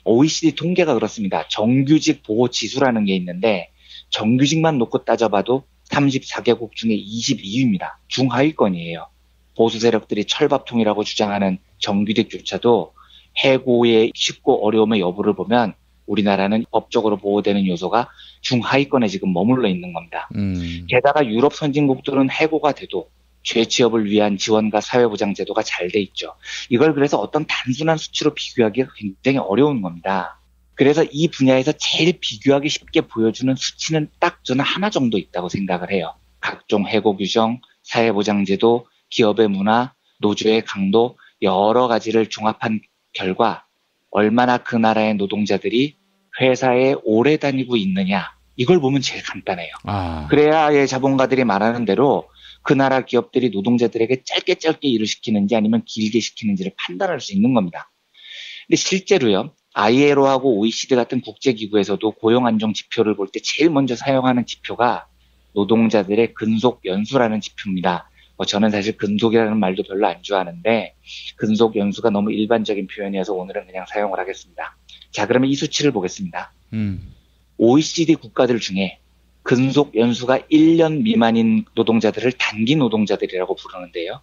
OECD 통계가 그렇습니다. 정규직 보호 지수라는 게 있는데 정규직만 놓고 따져봐도 34개국 중에 22위입니다. 중하위권이에요. 보수 세력들이 철밥통이라고 주장하는 정규직조차도 해고의 쉽고 어려움의 여부를 보면 우리나라는 법적으로 보호되는 요소가 중하위권에 지금 머물러 있는 겁니다. 게다가 유럽 선진국들은 해고가 돼도 재취업을 위한 지원과 사회보장 제도가 잘 돼 있죠. 이걸 그래서 어떤 단순한 수치로 비교하기가 굉장히 어려운 겁니다. 그래서 이 분야에서 제일 비교하기 쉽게 보여주는 수치는 딱 저는 하나 정도 있다고 생각을 해요. 각종 해고 규정, 사회보장 제도, 기업의 문화, 노조의 강도 여러 가지를 종합한 결과 얼마나 그 나라의 노동자들이 회사에 오래 다니고 있느냐 이걸 보면 제일 간단해요. 그래야 자본가들이 말하는 대로 그 나라 기업들이 노동자들에게 짧게 일을 시키는지 아니면 길게 시키는지를 판단할 수 있는 겁니다. 근데 실제로요. ILO하고 OECD 같은 국제기구에서도 고용안정 지표를 볼 때 제일 먼저 사용하는 지표가 노동자들의 근속 연수라는 지표입니다. 저는 사실 근속이라는 말도 별로 안 좋아하는데 근속 연수가 너무 일반적인 표현이어서 오늘은 그냥 사용을 하겠습니다. 자, 그러면 이 수치를 보겠습니다. OECD 국가들 중에 근속 연수가 1년 미만인 노동자들을 단기 노동자들이라고 부르는데요.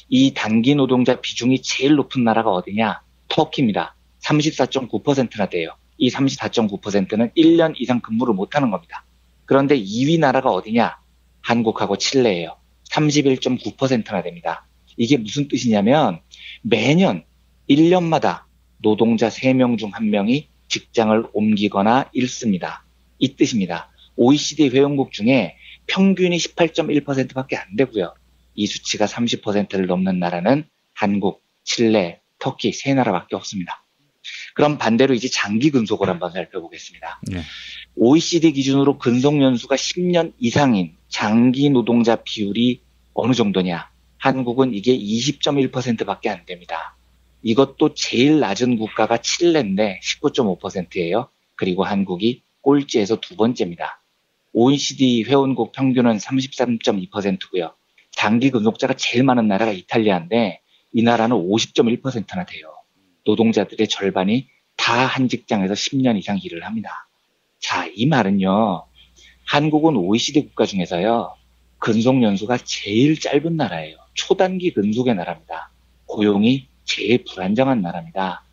이 단기 노동자 비중이 제일 높은 나라가 어디냐? 터키입니다. 34.9%나 돼요. 이 34.9%는 1년 이상 근무를 못하는 겁니다. 그런데 2위 나라가 어디냐? 한국하고 칠레예요. 31.9%나 됩니다. 이게 무슨 뜻이냐면 매년 1년마다 노동자 3명 중 1명이 직장을 옮기거나 잃습니다. 이 뜻입니다. OECD 회원국 중에 평균이 18.1%밖에 안 되고요. 이 수치가 30%를 넘는 나라는 한국, 칠레, 터키 3나라밖에 없습니다. 그럼 반대로 이제 장기 근속을 한번 살펴보겠습니다. OECD 기준으로 근속 연수가 10년 이상인 장기 노동자 비율이 어느 정도냐? 한국은 이게 20.1%밖에 안 됩니다. 이것도 제일 낮은 국가가 칠레인데 19.5%예요. 그리고 한국이 꼴찌에서 두 번째입니다. OECD 회원국 평균은 33.2%고요. 장기 근속자가 제일 많은 나라가 이탈리아인데 이 나라는 50.1%나 돼요. 노동자들의 절반이 다 한 직장에서 10년 이상 일을 합니다. 자, 이 말은요. 한국은 OECD 국가 중에서요. 근속 연수가 제일 짧은 나라예요. 초단기 근속의 나라입니다. 고용이 제일 불안정한 나라입니다.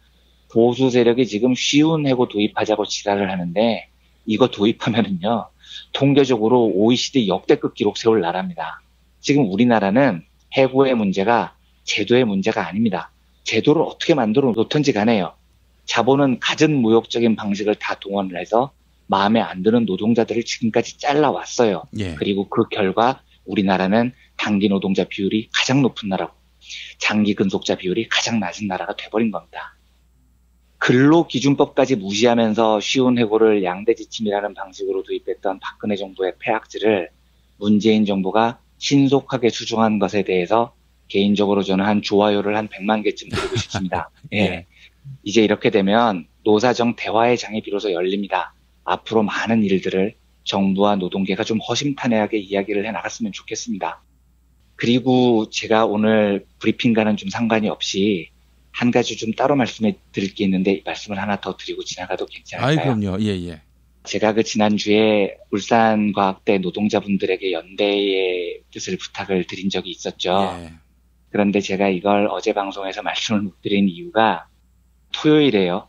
보수 세력이 지금 쉬운 해고 도입하자고 지랄을 하는데 이거 도입하면은요. 통계적으로 OECD 역대급 기록 세울 나라입니다. 지금 우리나라는 해고의 문제가 제도의 문제가 아닙니다. 제도를 어떻게 만들어 놓던지 간에요. 자본은 갖은 무역적인 방식을 다 동원을 해서 마음에 안 드는 노동자들을 지금까지 잘라왔어요. 예. 그리고 그 결과 우리나라는 단기 노동자 비율이 가장 높은 나라고 장기 근속자 비율이 가장 낮은 나라가 돼버린 겁니다. 근로기준법까지 무시하면서 쉬운 해고를 양대지침이라는 방식으로 도입했던 박근혜 정부의 폐악질을 문재인 정부가 신속하게 수정한 것에 대해서 개인적으로 저는 한 좋아요를 한 100만 개쯤 드리고 싶습니다. 예. 이제 이렇게 되면 노사정 대화의 장이 비로소 열립니다. 앞으로 많은 일들을 정부와 노동계가 좀 허심탄회하게 이야기를 해나갔으면 좋겠습니다. 그리고 제가 오늘 브리핑과는 좀 상관이 없이 한 가지 좀 따로 말씀해 드릴 게 있는데 말씀을 하나 더 드리고 지나가도 괜찮을까요? 그럼요. 예. 제가 그 지난주에 울산과학대 노동자분들에게 연대의 뜻을 부탁을 드린 적이 있었죠. 예. 그런데 제가 이걸 어제 방송에서 말씀을 못 드린 이유가 토요일에요.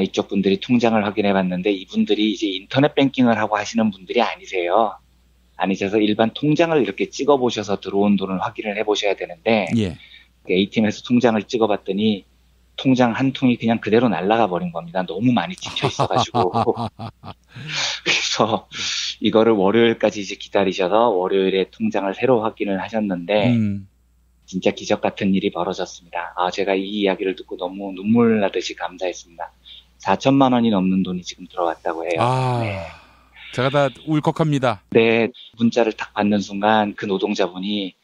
이쪽 분들이 통장을 확인해 봤는데 이분들이 이제 인터넷 뱅킹을 하고 하시는 분들이 아니세요. 아니셔서 일반 통장을 이렇게 찍어 보셔서 들어온 돈을 확인을 해 보셔야 되는데 예. ATM에서 통장을 찍어 봤더니 통장 한 통이 그냥 그대로 날아가 버린 겁니다. 너무 많이 찍혀 있어가지고. 그래서 이거를 월요일까지 이제 기다리셔서 월요일에 통장을 새로 확인을 하셨는데 진짜 기적 같은 일이 벌어졌습니다. 제가 이 이야기를 듣고 너무 눈물 나듯이 감사했습니다. 4천만 원이 넘는 돈이 지금 들어왔다고 해요. 네. 제가 다 울컥합니다. 네, 문자를 딱 받는 순간 그 노동자분이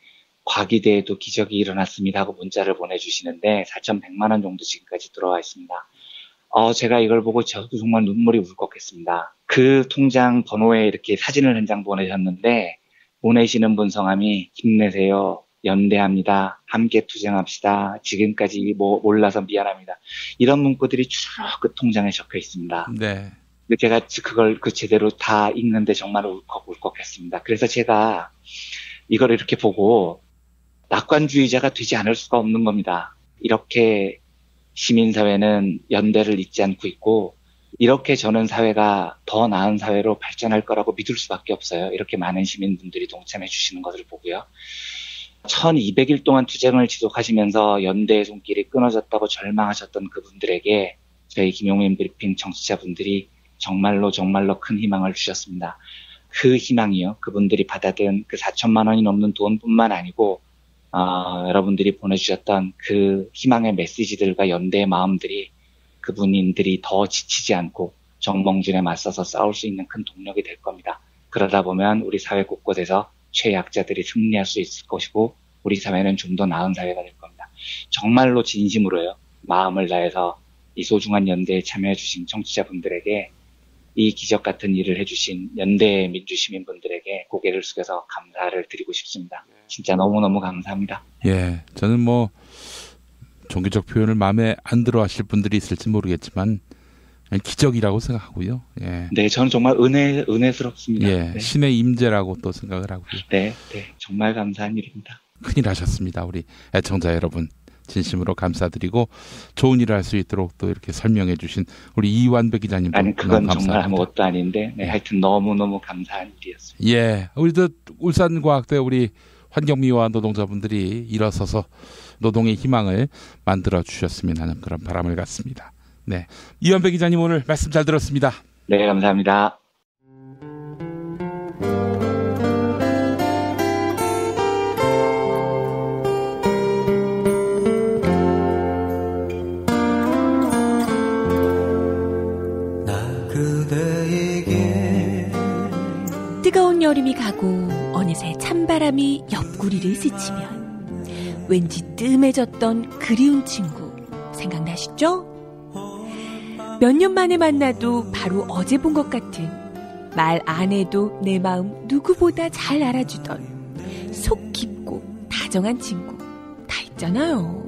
과기대에도 기적이 일어났습니다 하고 문자를 보내주시는데 4,100만 원 정도 지금까지 들어와 있습니다. 제가 이걸 보고 저도 정말 눈물이 울컥했습니다. 그 통장 번호에 이렇게 사진을 한 장 보내셨는데 보내시는 분 성함이 힘내세요. 연대합니다. 함께 투쟁합시다. 지금까지 몰라서 미안합니다. 이런 문구들이 쭉 그 통장에 적혀 있습니다. 네. 근데 제가 그걸 제대로 다 읽는데 정말 울컥했습니다. 그래서 제가 이걸 이렇게 보고 낙관주의자가 되지 않을 수가 없는 겁니다. 이렇게 시민사회는 연대를 잊지 않고 있고 이렇게 저는 사회가 더 나은 사회로 발전할 거라고 믿을 수밖에 없어요. 이렇게 많은 시민분들이 동참해 주시는 것을 보고요. 1200일 동안 투쟁을 지속하시면서 연대의 손길이 끊어졌다고 절망하셨던 그분들에게 저희 김용민 브리핑 청취자분들이 정말로 큰 희망을 주셨습니다. 그 희망이요. 그분들이 받아든 그 4천만 원이 넘는 돈뿐만 아니고 여러분들이 보내주셨던 그 희망의 메시지들과 연대의 마음들이 그분들이 더 지치지 않고 정몽준에 맞서서 싸울 수 있는 큰 동력이 될 겁니다. 그러다 보면 우리 사회 곳곳에서 최약자들이 승리할 수 있을 것이고 우리 사회는 좀 더 나은 사회가 될 겁니다. 정말로 진심으로요. 마음을 다해서 이 소중한 연대에 참여해 주신 청취자분들에게 이 기적 같은 일을 해주신 연대 민주시민분들에게 고개를 숙여서 감사를 드리고 싶습니다. 진짜 너무너무 감사합니다. 예, 저는 종교적 표현을 마음에 안 들어 하실 분들이 있을지 모르겠지만 기적이라고 생각하고요. 예. 네, 저는 정말 은혜스럽습니다. 예, 네. 신의 임재라고 또 생각을 하고요. 네, 정말 감사한 일입니다. 큰일 하셨습니다. 우리 애청자 여러분. 진심으로 감사드리고 좋은 일을 할 수 있도록 또 이렇게 설명해 주신 우리 이완배 기자님도 아니 그건 감사합니다. 정말 아무것도 아닌데 하여튼 너무너무 감사한 일이었습니다. 예, 우리도 울산과학대 우리 환경미화 노동자분들이 일어서서 노동의 희망을 만들어 주셨으면 하는 그런 바람을 갖습니다. 네, 이완배 기자님 오늘 말씀 잘 들었습니다. 네, 감사합니다. 뜨거운 여름이 가고 어느새 찬바람이 옆구리를 스치면 왠지 뜸해졌던 그리운 친구 생각나시죠? 몇 년 만에 만나도 바로 어제 본 것 같은, 말 안 해도 내 마음 누구보다 잘 알아주던 속 깊고 다정한 친구 다 있잖아요.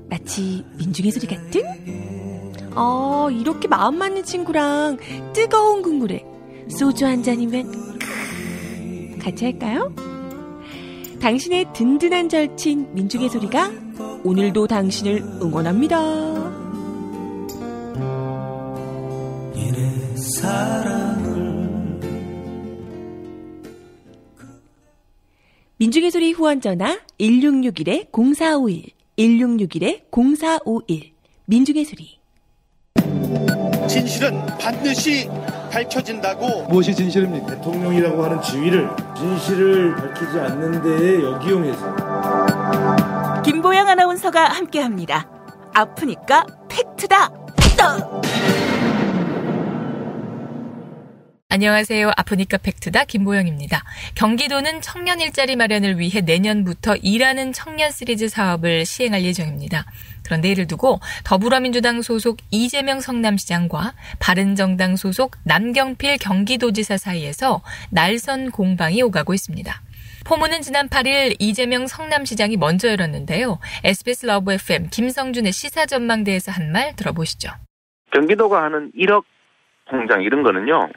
마치 민중의 소리 같은? 이렇게 마음 맞는 친구랑 뜨거운 국물에 소주 한 잔이면 같이 할까요? 당신의 든든한 절친 민중의 소리가 오늘도 당신을 응원합니다. 민중의 소리 후원 전화 1661-0451 1661-0451 민중의 소리. 진실은 반드시 밝혀진다고. 무엇이 진실입니까? 대통령이라고 하는 지위를 진실을 밝히지 않는 데에 역이용해서. 김보영 아나운서가 함께합니다. 아프니까 팩트다. 안녕하세요. 아프니까 팩트다. 김보영입니다. 경기도는 청년 일자리 마련을 위해 내년부터 일하는 청년 시리즈 사업을 시행할 예정입니다. 그런데 이를 두고 더불어민주당 소속 이재명 성남시장과 바른정당 소속 남경필 경기도지사 사이에서 날선 공방이 오가고 있습니다. 포문은 지난 8일 이재명 성남시장이 먼저 열었는데요. SBS 러브 FM 김성준의 시사전망대에서 한 말 들어보시죠. 경기도가 하는 1억 통장 이런 거는요.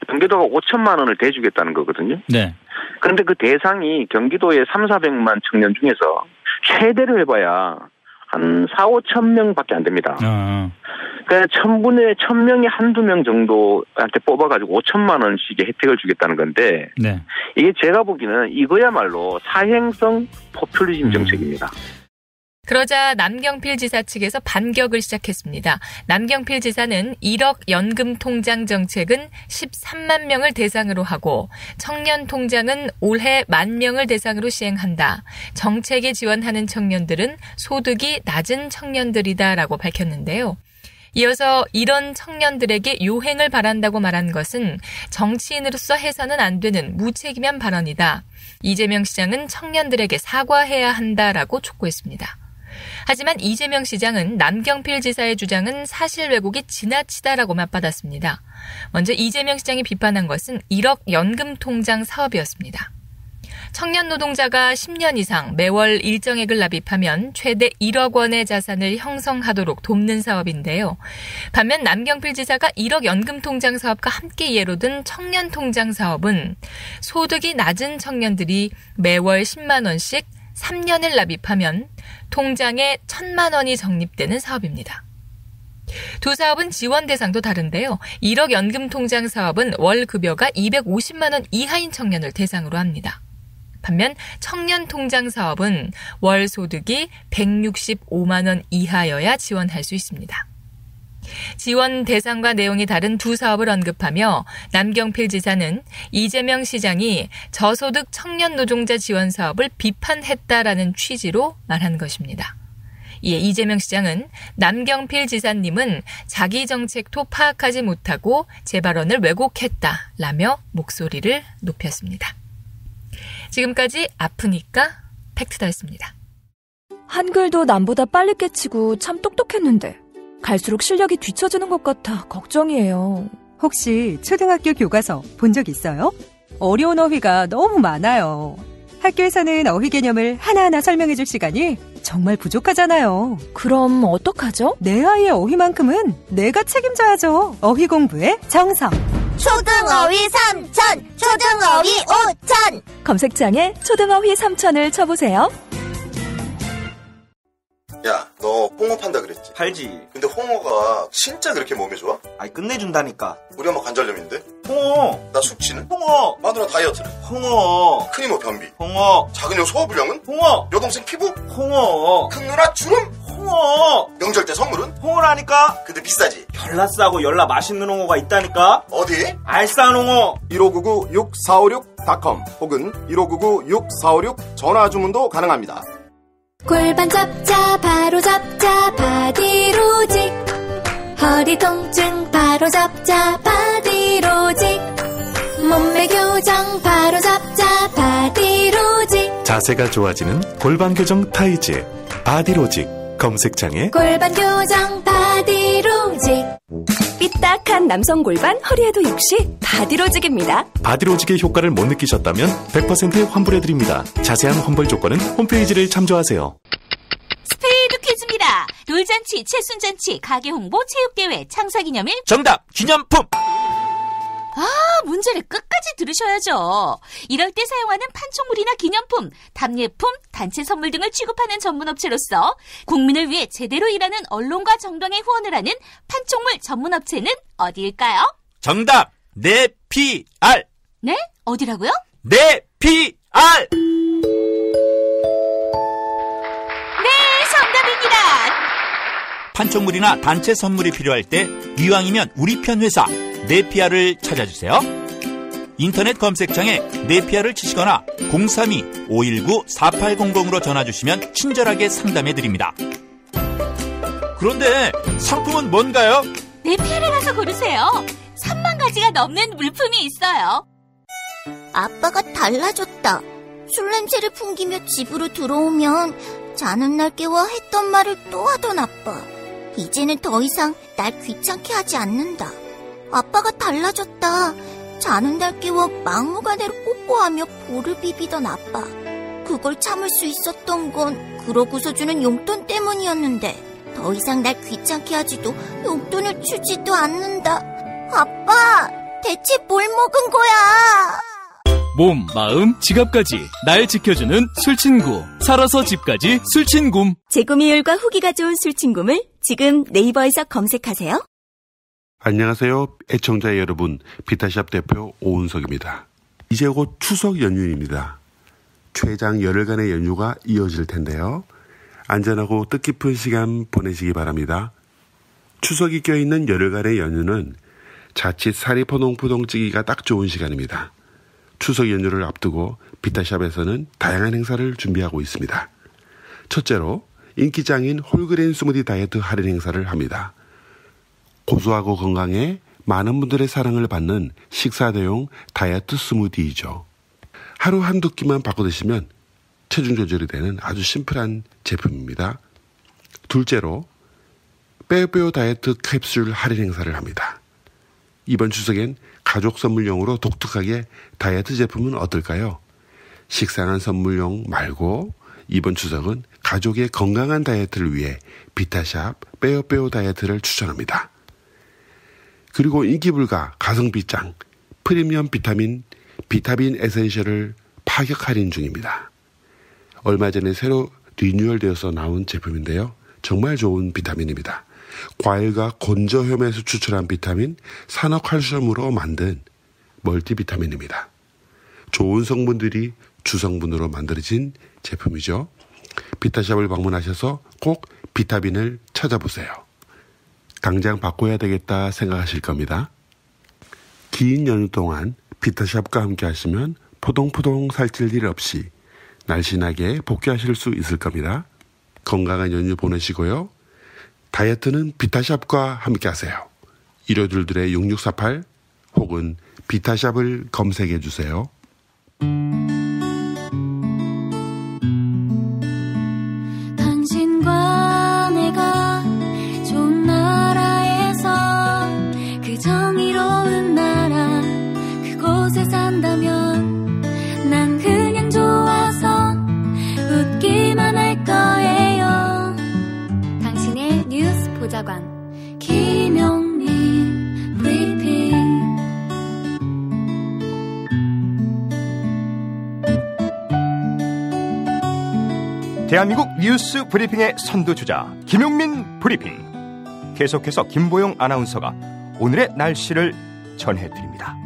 경기도가 5천만 원을 대주겠다는 거거든요. 네. 그런데 그 대상이 경기도의 3,400만 청년 중에서 최대로 해봐야 한 4,5천 명밖에 안 됩니다. 그러니까 1,000명이 한두 명 정도한테 뽑아가지고 5천만 원씩의 혜택을 주겠다는 건데 네. 이게 제가 보기에는 이거야말로 사행성 포퓰리즘 정책입니다. 그러자 남경필 지사 측에서 반격을 시작했습니다. 남경필 지사는 1억 연금 통장 정책은 13만 명을 대상으로 하고 청년 통장은 올해 10,000명을 대상으로 시행한다. 정책에 지원하는 청년들은 소득이 낮은 청년들이다라고 밝혔는데요. 이어서 이런 청년들에게 요행을 바란다고 말한 것은 정치인으로서 해서는 안 되는 무책임한 발언이다. 이재명 시장은 청년들에게 사과해야 한다라고 촉구했습니다. 하지만 이재명 시장은 남경필 지사의 주장은 사실 왜곡이 지나치다라고 맞받았습니다. 먼저 이재명 시장이 비판한 것은 1억 연금 통장 사업이었습니다. 청년 노동자가 10년 이상 매월 일정액을 납입하면 최대 1억 원의 자산을 형성하도록 돕는 사업인데요. 반면 남경필 지사가 1억 연금 통장 사업과 함께 예로 든 청년 통장 사업은 소득이 낮은 청년들이 매월 10만 원씩 3년을 납입하면 통장에 1,000만 원이 적립되는 사업입니다. 두 사업은 지원 대상도 다른데요. 1억 연금 통장 사업은 월 급여가 250만 원 이하인 청년을 대상으로 합니다. 반면 청년 통장 사업은 월 소득이 165만 원 이하여야 지원할 수 있습니다. 지원 대상과 내용이 다른 두 사업을 언급하며 남경필 지사는 이재명 시장이 저소득 청년 노동자 지원 사업을 비판했다라는 취지로 말한 것입니다. 이에 이재명 시장은 남경필 지사님은 자기 정책도 파악하지 못하고 제 발언을 왜곡했다라며 목소리를 높였습니다. 지금까지 아프니까 팩트다였습니다. 한글도 남보다 빨리 깨치고 참 똑똑했는데 갈수록 실력이 뒤처지는 것 같아 걱정이에요. 혹시 초등학교 교과서 본 적 있어요? 어려운 어휘가 너무 많아요. 학교에서는 어휘 개념을 하나하나 설명해줄 시간이 정말 부족하잖아요. 그럼 어떡하죠? 내 아이의 어휘만큼은 내가 책임져야죠. 어휘 공부의 정성. 초등어휘 3,000, 초등어휘 5,000. 검색창에 초등어휘 3,000을 쳐보세요. 야, 너 홍어 판다 그랬지? 팔지. 근데 홍어가 진짜 그렇게 몸에 좋아? 아니, 끝내준다니까. 우리 엄마 관절염인데? 홍어. 나 숙취는? 홍어. 마누라 다이어트는? 홍어. 큰이모 변비? 홍어. 작은 형 소화불량은? 홍어. 여동생 피부? 홍어. 큰 누나 주름? 홍어. 명절 때 선물은? 홍어라니까. 근데 비싸지? 열나 싸고 열나 맛있는 홍어가 있다니까. 어디? 알싸한 홍어. 1599-6456.com 혹은 1599-6456 전화 주문도 가능합니다. 골반 잡자 바로 잡자 바디로직, 허리 통증 바로 잡자 바디로직, 몸매 교정 바로 잡자 바디로직. 자세가 좋아지는 골반 교정 타이즈 바디로직. 검색창에 골반 교정 바디로직. 삐딱한 남성 골반 허리에도 역시 바디로직입니다. 바디로직의 효과를 못 느끼셨다면 100% 환불해드립니다. 자세한 환불 조건은 홈페이지를 참조하세요. 스페이드 퀴즈입니다. 돌잔치, 채순잔치, 가게 홍보, 체육대회, 창사기념일. 정답! 기념품! 문제를 끝까지 들으셔야죠. 이럴 때 사용하는 판촉물이나 기념품, 답례품, 단체 선물 등을 취급하는 전문업체로서 국민을 위해 제대로 일하는 언론과 정당에 후원을 하는 판촉물 전문업체는 어디일까요? 정답! 네피알! 네? 어디라고요? 네피알! 네, 정답입니다. 판촉물이나 단체 선물이 필요할 때 이왕이면 우리 편 회사 네피알을 찾아주세요. 인터넷 검색창에 네피알을 치시거나 032-519-4800으로 전화주시면 친절하게 상담해드립니다. 그런데 상품은 뭔가요? 네피알에 가서 고르세요. 3만 가지가 넘는 물품이 있어요. 아빠가 달라졌다. 술 냄새를 풍기며 집으로 들어오면 자는 날 깨워 했던 말을 또 하던 아빠. 이제는 더 이상 날 귀찮게 하지 않는다. 아빠가 달라졌다. 자는 날 깨워 막무가내로 뽀뽀하며 볼을 비비던 아빠. 그걸 참을 수 있었던 건 그러고서 주는 용돈 때문이었는데 더 이상 날 귀찮게 하지도 용돈을 주지도 않는다. 아빠, 대체 뭘 먹은 거야? 몸, 마음, 지갑까지 날 지켜주는 술친구. 살아서 집까지 술친굼. 재구미율과 후기가 좋은 술친굼을 지금 네이버에서 검색하세요. 안녕하세요. 애청자 여러분, 비타샵 대표 오은석입니다. 이제 곧 추석 연휴입니다. 최장 열흘간의 연휴가 이어질 텐데요. 안전하고 뜻깊은 시간 보내시기 바랍니다. 추석이 껴있는 열흘간의 연휴는 자칫 살이 포동포동 찌기가 딱 좋은 시간입니다. 추석 연휴를 앞두고 비타샵에서는 다양한 행사를 준비하고 있습니다. 첫째로 인기장인 홀그레인 스무디 다이어트 할인 행사를 합니다. 고소하고 건강해 많은 분들의 사랑을 받는 식사 대용 다이어트 스무디이죠. 하루 한두 끼만 바꿔 드시면 체중 조절이 되는 아주 심플한 제품입니다. 둘째로 빼빼오 다이어트 캡슐 할인 행사를 합니다. 이번 추석엔 가족 선물용으로 독특하게 다이어트 제품은 어떨까요? 식상한 선물용 말고 이번 추석은 가족의 건강한 다이어트를 위해 비타샵 빼빼오 다이어트를 추천합니다. 그리고 인기불가 가성비 짱 프리미엄 비타민 에센셜을 파격 할인 중입니다. 얼마 전에 새로 리뉴얼되어서 나온 제품인데요. 정말 좋은 비타민입니다. 과일과 건저염에서 추출한 비타민, 산화칼슘으로 만든 멀티비타민입니다. 좋은 성분들이 주성분으로 만들어진 제품이죠. 비타샵을 방문하셔서 꼭 비타민을 찾아보세요. 당장 바꿔야 되겠다 생각하실 겁니다. 긴 연휴 동안 비타샵과 함께 하시면 포동포동 살찔 일 없이 날씬하게 복귀하실 수 있을 겁니다. 건강한 연휴 보내시고요. 다이어트는 비타샵과 함께 하세요. 1522 6648 혹은 비타샵을 검색해 주세요. 당신과 내가 좋은 나라에서 그 정의로운 나라 그곳에 산다면 난 그냥 좋아서 웃기만 할 거예요. 당신의 뉴스 보좌관 김용민 브리핑. 대한민국 뉴스 브리핑의 선두주자 김용민 브리핑. 계속해서 김보영 아나운서가 오늘의 날씨를 전해드립니다.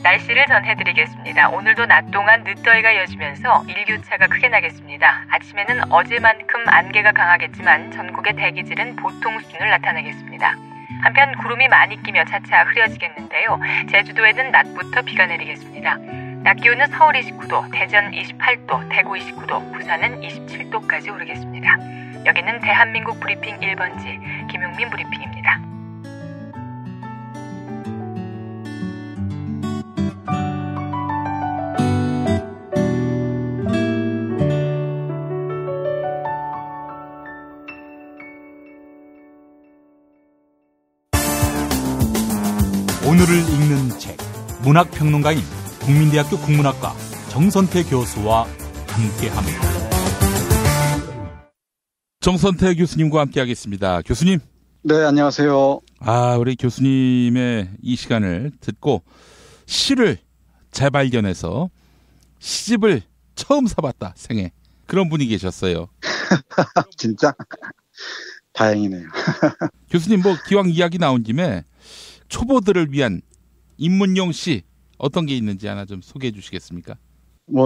날씨를 전해드리겠습니다. 오늘도 낮 동안 늦더위가 이어지면서 일교차가 크게 나겠습니다. 아침에는 어제만큼 안개가 강하겠지만 전국의 대기질은 보통 수준을 나타내겠습니다. 한편 구름이 많이 끼며 차차 흐려지겠는데요. 제주도에는 낮부터 비가 내리겠습니다. 낮 기온은 서울 29도, 대전 28도, 대구 29도, 부산은 27도까지 오르겠습니다. 여기는 대한민국 브리핑 1번지 김용민 브리핑입니다. 문학평론가인 국민대학교 국문학과 정선태 교수와 함께합니다. 정선태 교수님과 함께하겠습니다. 교수님. 네, 안녕하세요. 우리 교수님의 이 시간을 듣고 시를 재발견해서 시집을 처음 사봤다, 생애. 그런 분이 계셨어요. 진짜? 다행이네요. 교수님, 기왕 이야기 나온 김에 초보들을 위한 입문용 시 어떤 게 있는지 하나 좀 소개해 주시겠습니까?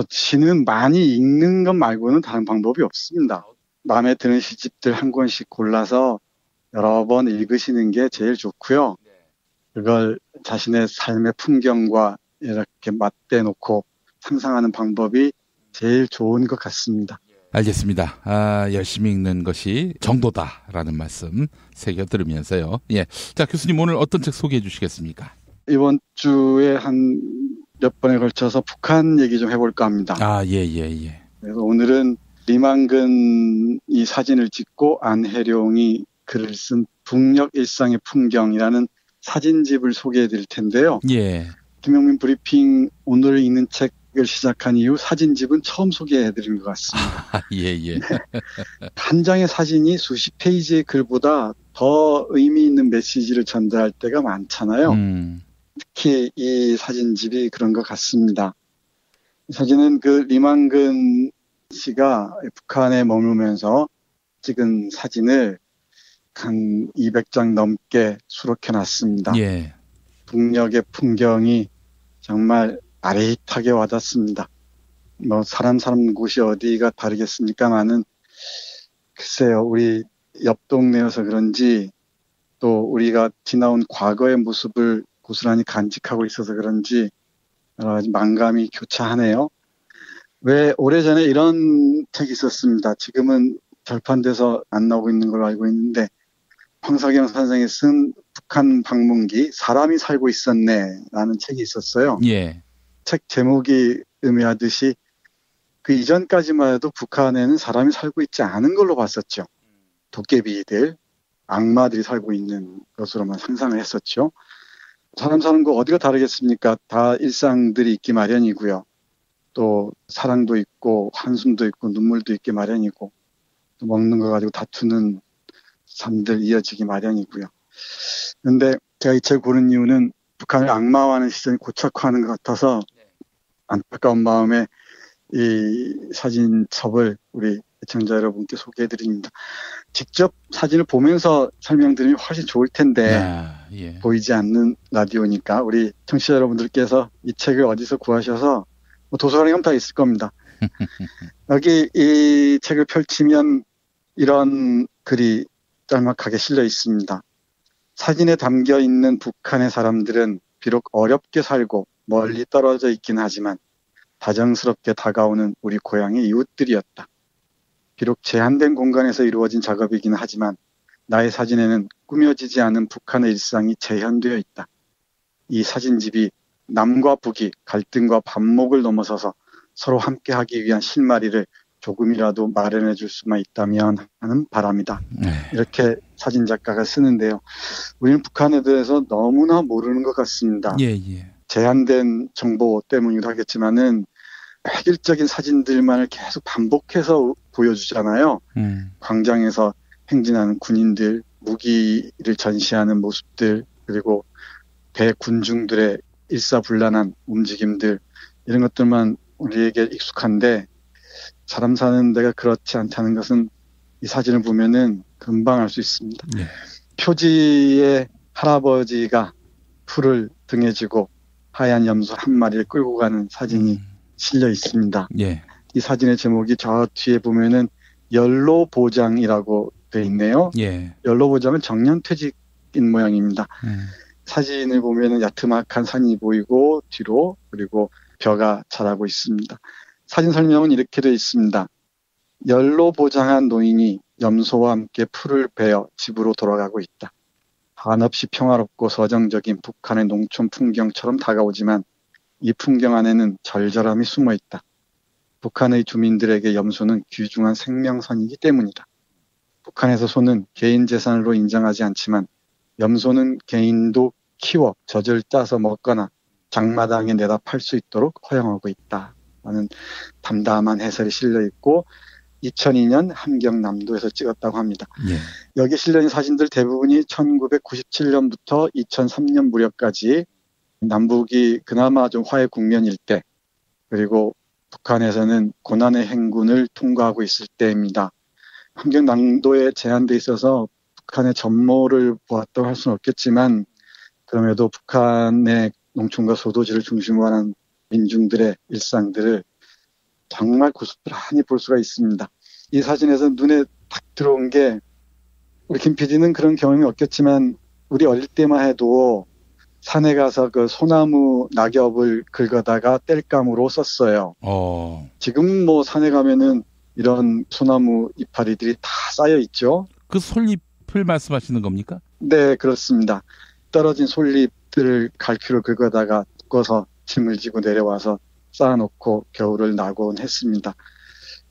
시는 많이 읽는 것 말고는 다른 방법이 없습니다. 마음에 드는 시집들 한 권씩 골라서 여러 번 읽으시는 게 제일 좋고요. 그걸 자신의 삶의 풍경과 이렇게 맞대 놓고 상상하는 방법이 제일 좋은 것 같습니다. 알겠습니다. 열심히 읽는 것이 정도다라는 말씀 새겨 들으면서요. 예. 자, 교수님 오늘 어떤 책 소개해 주시겠습니까? 이번 주에 한 몇 번에 걸쳐서 북한 얘기 좀 해볼까 합니다. 예. 그래서 오늘은 리만근이 사진을 찍고 안혜룡이 글을 쓴 북녘 일상의 풍경이라는 사진집을 소개해 드릴 텐데요. 예. 김용민 브리핑 오늘 읽는 책을 시작한 이후 사진집은 처음 소개해 드린 것 같습니다. 예. 한 장의 사진이 수십 페이지의 글보다 더 의미 있는 메시지를 전달할 때가 많잖아요. 특히 이 사진집이 그런 것 같습니다. 이 사진은 그 리만근 씨가 북한에 머물면서 찍은 사진을 한 200장 넘게 수록해 놨습니다. 예. 북녘의 풍경이 정말 아릿하게 와닿습니다. 사람 곳이 어디가 다르겠습니까마는 글쎄요, 우리 옆 동네여서 그런지 또 우리가 지나온 과거의 모습을 고스란히 간직하고 있어서 그런지 여러 가지 만감이 교차하네요. 왜 오래전에 이런 책이 있었습니다. 지금은 절판돼서 안 나오고 있는 걸로 알고 있는데 황석영 선생이 쓴 북한 방문기 사람이 살고 있었네 라는 책이 있었어요. 예. 책 제목이 의미하듯이 그 이전까지만 해도 북한에는 사람이 살고 있지 않은 걸로 봤었죠. 도깨비들, 악마들이 살고 있는 것으로만 상상을 했었죠. 사람 사는 거 어디가 다르겠습니까? 다 일상들이 있기 마련이고요. 또 사랑도 있고 한숨도 있고 눈물도 있기 마련이고 또 먹는 거 가지고 다투는 삶들 이어지기 마련이고요. 그런데 제가 이 책을 고른 이유는 북한을 악마화하는 시선이 고착화하는 것 같아서 안타까운 마음에 이 사진첩을 우리 시청자 여러분께 소개해드립니다. 직접 사진을 보면서 설명드리면 훨씬 좋을 텐데 예. 보이지 않는 라디오니까 우리 청취자 여러분들께서 이 책을 어디서 구하셔서 도서관에 가면 다 있을 겁니다. 여기 이 책을 펼치면 이런 글이 짤막하게 실려 있습니다. 사진에 담겨 있는 북한의 사람들은 비록 어렵게 살고 멀리 떨어져 있긴 하지만 다정스럽게 다가오는 우리 고향의 이웃들이었다. 비록 제한된 공간에서 이루어진 작업이긴 하지만 나의 사진에는 꾸며지지 않은 북한의 일상이 재현되어 있다. 이 사진집이 남과 북이 갈등과 반목을 넘어서서 서로 함께하기 위한 실마리를 조금이라도 마련해 줄 수만 있다면 하는 바람이다. 이렇게 사진작가가 쓰는데요. 우리는 북한에 대해서 너무나 모르는 것 같습니다. 예. 제한된 정보 때문이기도 하겠지만은 획일적인 사진들만을 계속 반복해서 보여주잖아요. 광장에서 행진하는 군인들, 무기를 전시하는 모습들, 그리고 대군중들의 일사불란한 움직임들, 이런 것들만 우리에게 익숙한데 사람 사는 데가 그렇지 않다는 것은 이 사진을 보면은 금방 알 수 있습니다. 네. 표지의 할아버지가 풀을 등에 지고 하얀 염소 한 마리를 끌고 가는 사진이 실려 있습니다. 예. 이 사진의 제목이 저 뒤에 보면은 연로보장이라고 돼 있네요. 예. 연로보장은 정년퇴직인 모양입니다. 사진을 보면은 야트막한 산이 보이고 뒤로 그리고 벼가 자라고 있습니다. 사진 설명은 이렇게 되어 있습니다. 연로보장한 노인이 염소와 함께 풀을 베어 집으로 돌아가고 있다. 한없이 평화롭고 서정적인 북한의 농촌 풍경처럼 다가오지만 이 풍경 안에는 절절함이 숨어 있다. 북한의 주민들에게 염소는 귀중한 생명선이기 때문이다. 북한에서 소는 개인 재산으로 인정하지 않지만 염소는 개인도 키워 젖을 짜서 먹거나 장마당에 내다 팔 수 있도록 허용하고 있다라는 담담한 해설이 실려 있고 2002년 함경남도에서 찍었다고 합니다. 예. 여기 실려 있는 사진들 대부분이 1997년부터 2003년 무렵까지 남북이 그나마 좀 화해 국면일 때, 그리고 북한에서는 고난의 행군을 통과하고 있을 때입니다. 함경남도에 제한돼 있어서 북한의 전모를 보았다고 할 수는 없겠지만 그럼에도 북한의 농촌과 소도지를 중심으로 하는 민중들의 일상들을 정말 고스란히 볼 수가 있습니다. 이 사진에서 눈에 딱 들어온 게, 우리 김 PD는 그런 경험이 없겠지만 우리 어릴 때만 해도 산에 가서 그 소나무 낙엽을 긁어다가 땔감으로 썼어요. 지금 뭐 산에 가면은 이런 소나무 이파리들이 다 쌓여 있죠. 그 솔잎을 말씀하시는 겁니까? 네, 그렇습니다. 떨어진 솔잎들을 갈퀴로 긁어다가 묶어서 짐을 지고 내려와서 쌓아놓고 겨울을 나곤 했습니다.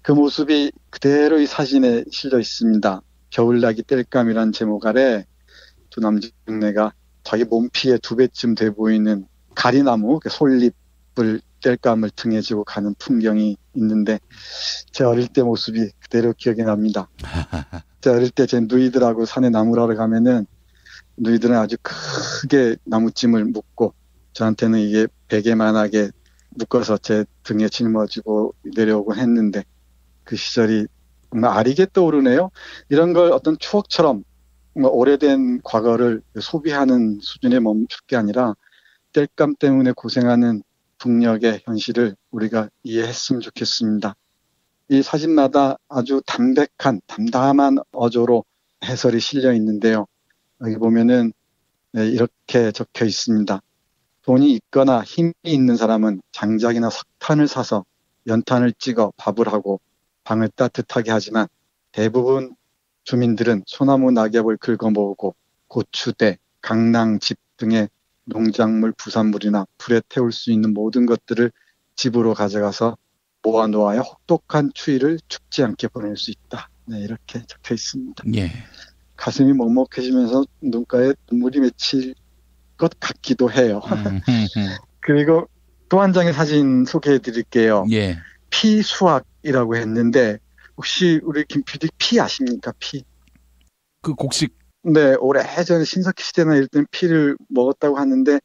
그 모습이 그대로 이 사진에 실려 있습니다. 겨울나기 땔감이란 제목 아래 두 남자네가 자기 몸피에 2배쯤 돼 보이는 가리나무, 솔잎을 땔감을 등에 지고 가는 풍경이 있는데 제 어릴 때 모습이 그대로 기억이 납니다. 제 어릴 때 제 누이들하고 산에 나무라러 가면은 누이들은 아주 크게 나무찜을 묶고 저한테는 이게 베개만하게 묶어서 제 등에 짊어지고 내려오곤 했는데 그 시절이 정말 아리게 떠오르네요. 이런 걸 어떤 추억처럼 오래된 과거를 소비하는 수준에 멈출 게 아니라 땔감 때문에 고생하는 북녘의 현실을 우리가 이해했으면 좋겠습니다. 이 사진마다 아주 담백한 담담한 어조로 해설이 실려 있는데요. 여기 보면은 이렇게 적혀 있습니다. 돈이 있거나 힘이 있는 사람은 장작이나 석탄을 사서 연탄을 찍어 밥을 하고 방을 따뜻하게 하지만 대부분 주민들은 소나무 낙엽을 긁어 모으고 고추대, 강낭즙 등의 농작물 부산물이나 불에 태울 수 있는 모든 것들을 집으로 가져가서 모아놓아야 혹독한 추위를 춥지 않게 보낼 수 있다. 네, 이렇게 적혀 있습니다. 예. 가슴이 먹먹해지면서 눈가에 눈물이 맺힐 것 같기도 해요. 그리고 또 한 장의 사진 소개해 드릴게요. 예. 피수학이라고 했는데 혹시 우리 김 PD 피 아십니까? 피. 그 곡식. 네, 오래전에 신석기 시대나 이럴 때는 피를 먹었다고 하는데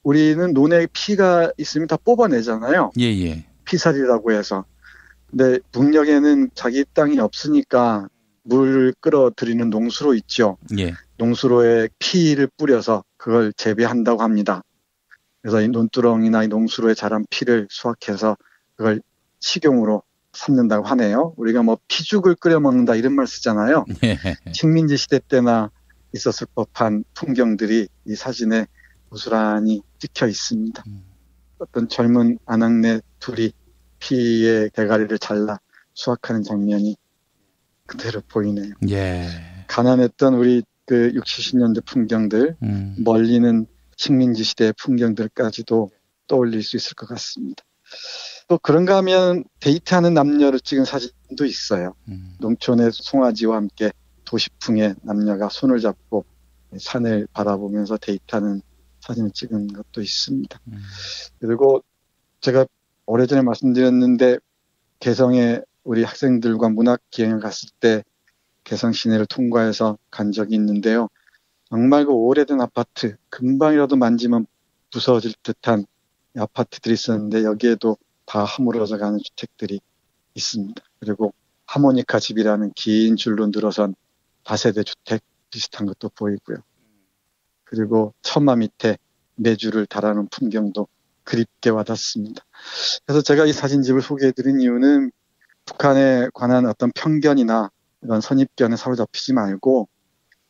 우리는 논에 피가 있으면 다 뽑아내잖아요. 예. 피살이라고 해서. 근데 북녘에는 자기 땅이 없으니까 물을 끌어들이는 농수로 있죠. 예. 농수로에 피를 뿌려서 그걸 재배한다고 합니다. 그래서 이 논두렁이나 이 농수로에 자란 피를 수확해서 그걸 식용으로 삼는다고 하네요. 우리가 뭐 피죽을 끓여 먹는다 이런 말 쓰잖아요. 예. 식민지 시대 때나 있었을 법한 풍경들이 이 사진에 고스란히 찍혀 있습니다. 어떤 젊은 아낙네 둘이 피의 대가리를 잘라 수확하는 장면이 그대로 보이네요. 예. 가난했던 우리 그 60, 70년대 풍경들, 멀리는 식민지 시대의 풍경들까지도 떠올릴 수 있을 것 같습니다. 또 그런가 하면 데이트하는 남녀를 찍은 사진도 있어요. 농촌의 송아지와 함께 도시풍의 남녀가 손을 잡고 산을 바라보면서 데이트하는 사진을 찍은 것도 있습니다. 그리고 제가 오래전에 말씀드렸는데 개성에 우리 학생들과 문학 기행을 갔을 때 개성 시내를 통과해서 간 적이 있는데요. 정말 그 오래된 아파트, 금방이라도 만지면 부서질 듯한 아파트들이 있었는데 여기에도 다 허물어져 가는 주택들이 있습니다. 그리고 하모니카 집이라는 긴 줄로 늘어선 다세대 주택 비슷한 것도 보이고요. 그리고 처마 밑에 매주를 달아놓은 풍경도 그립게 와닿습니다. 그래서 제가 이 사진집을 소개해드린 이유는 북한에 관한 어떤 편견이나 이런 선입견에 사로잡히지 말고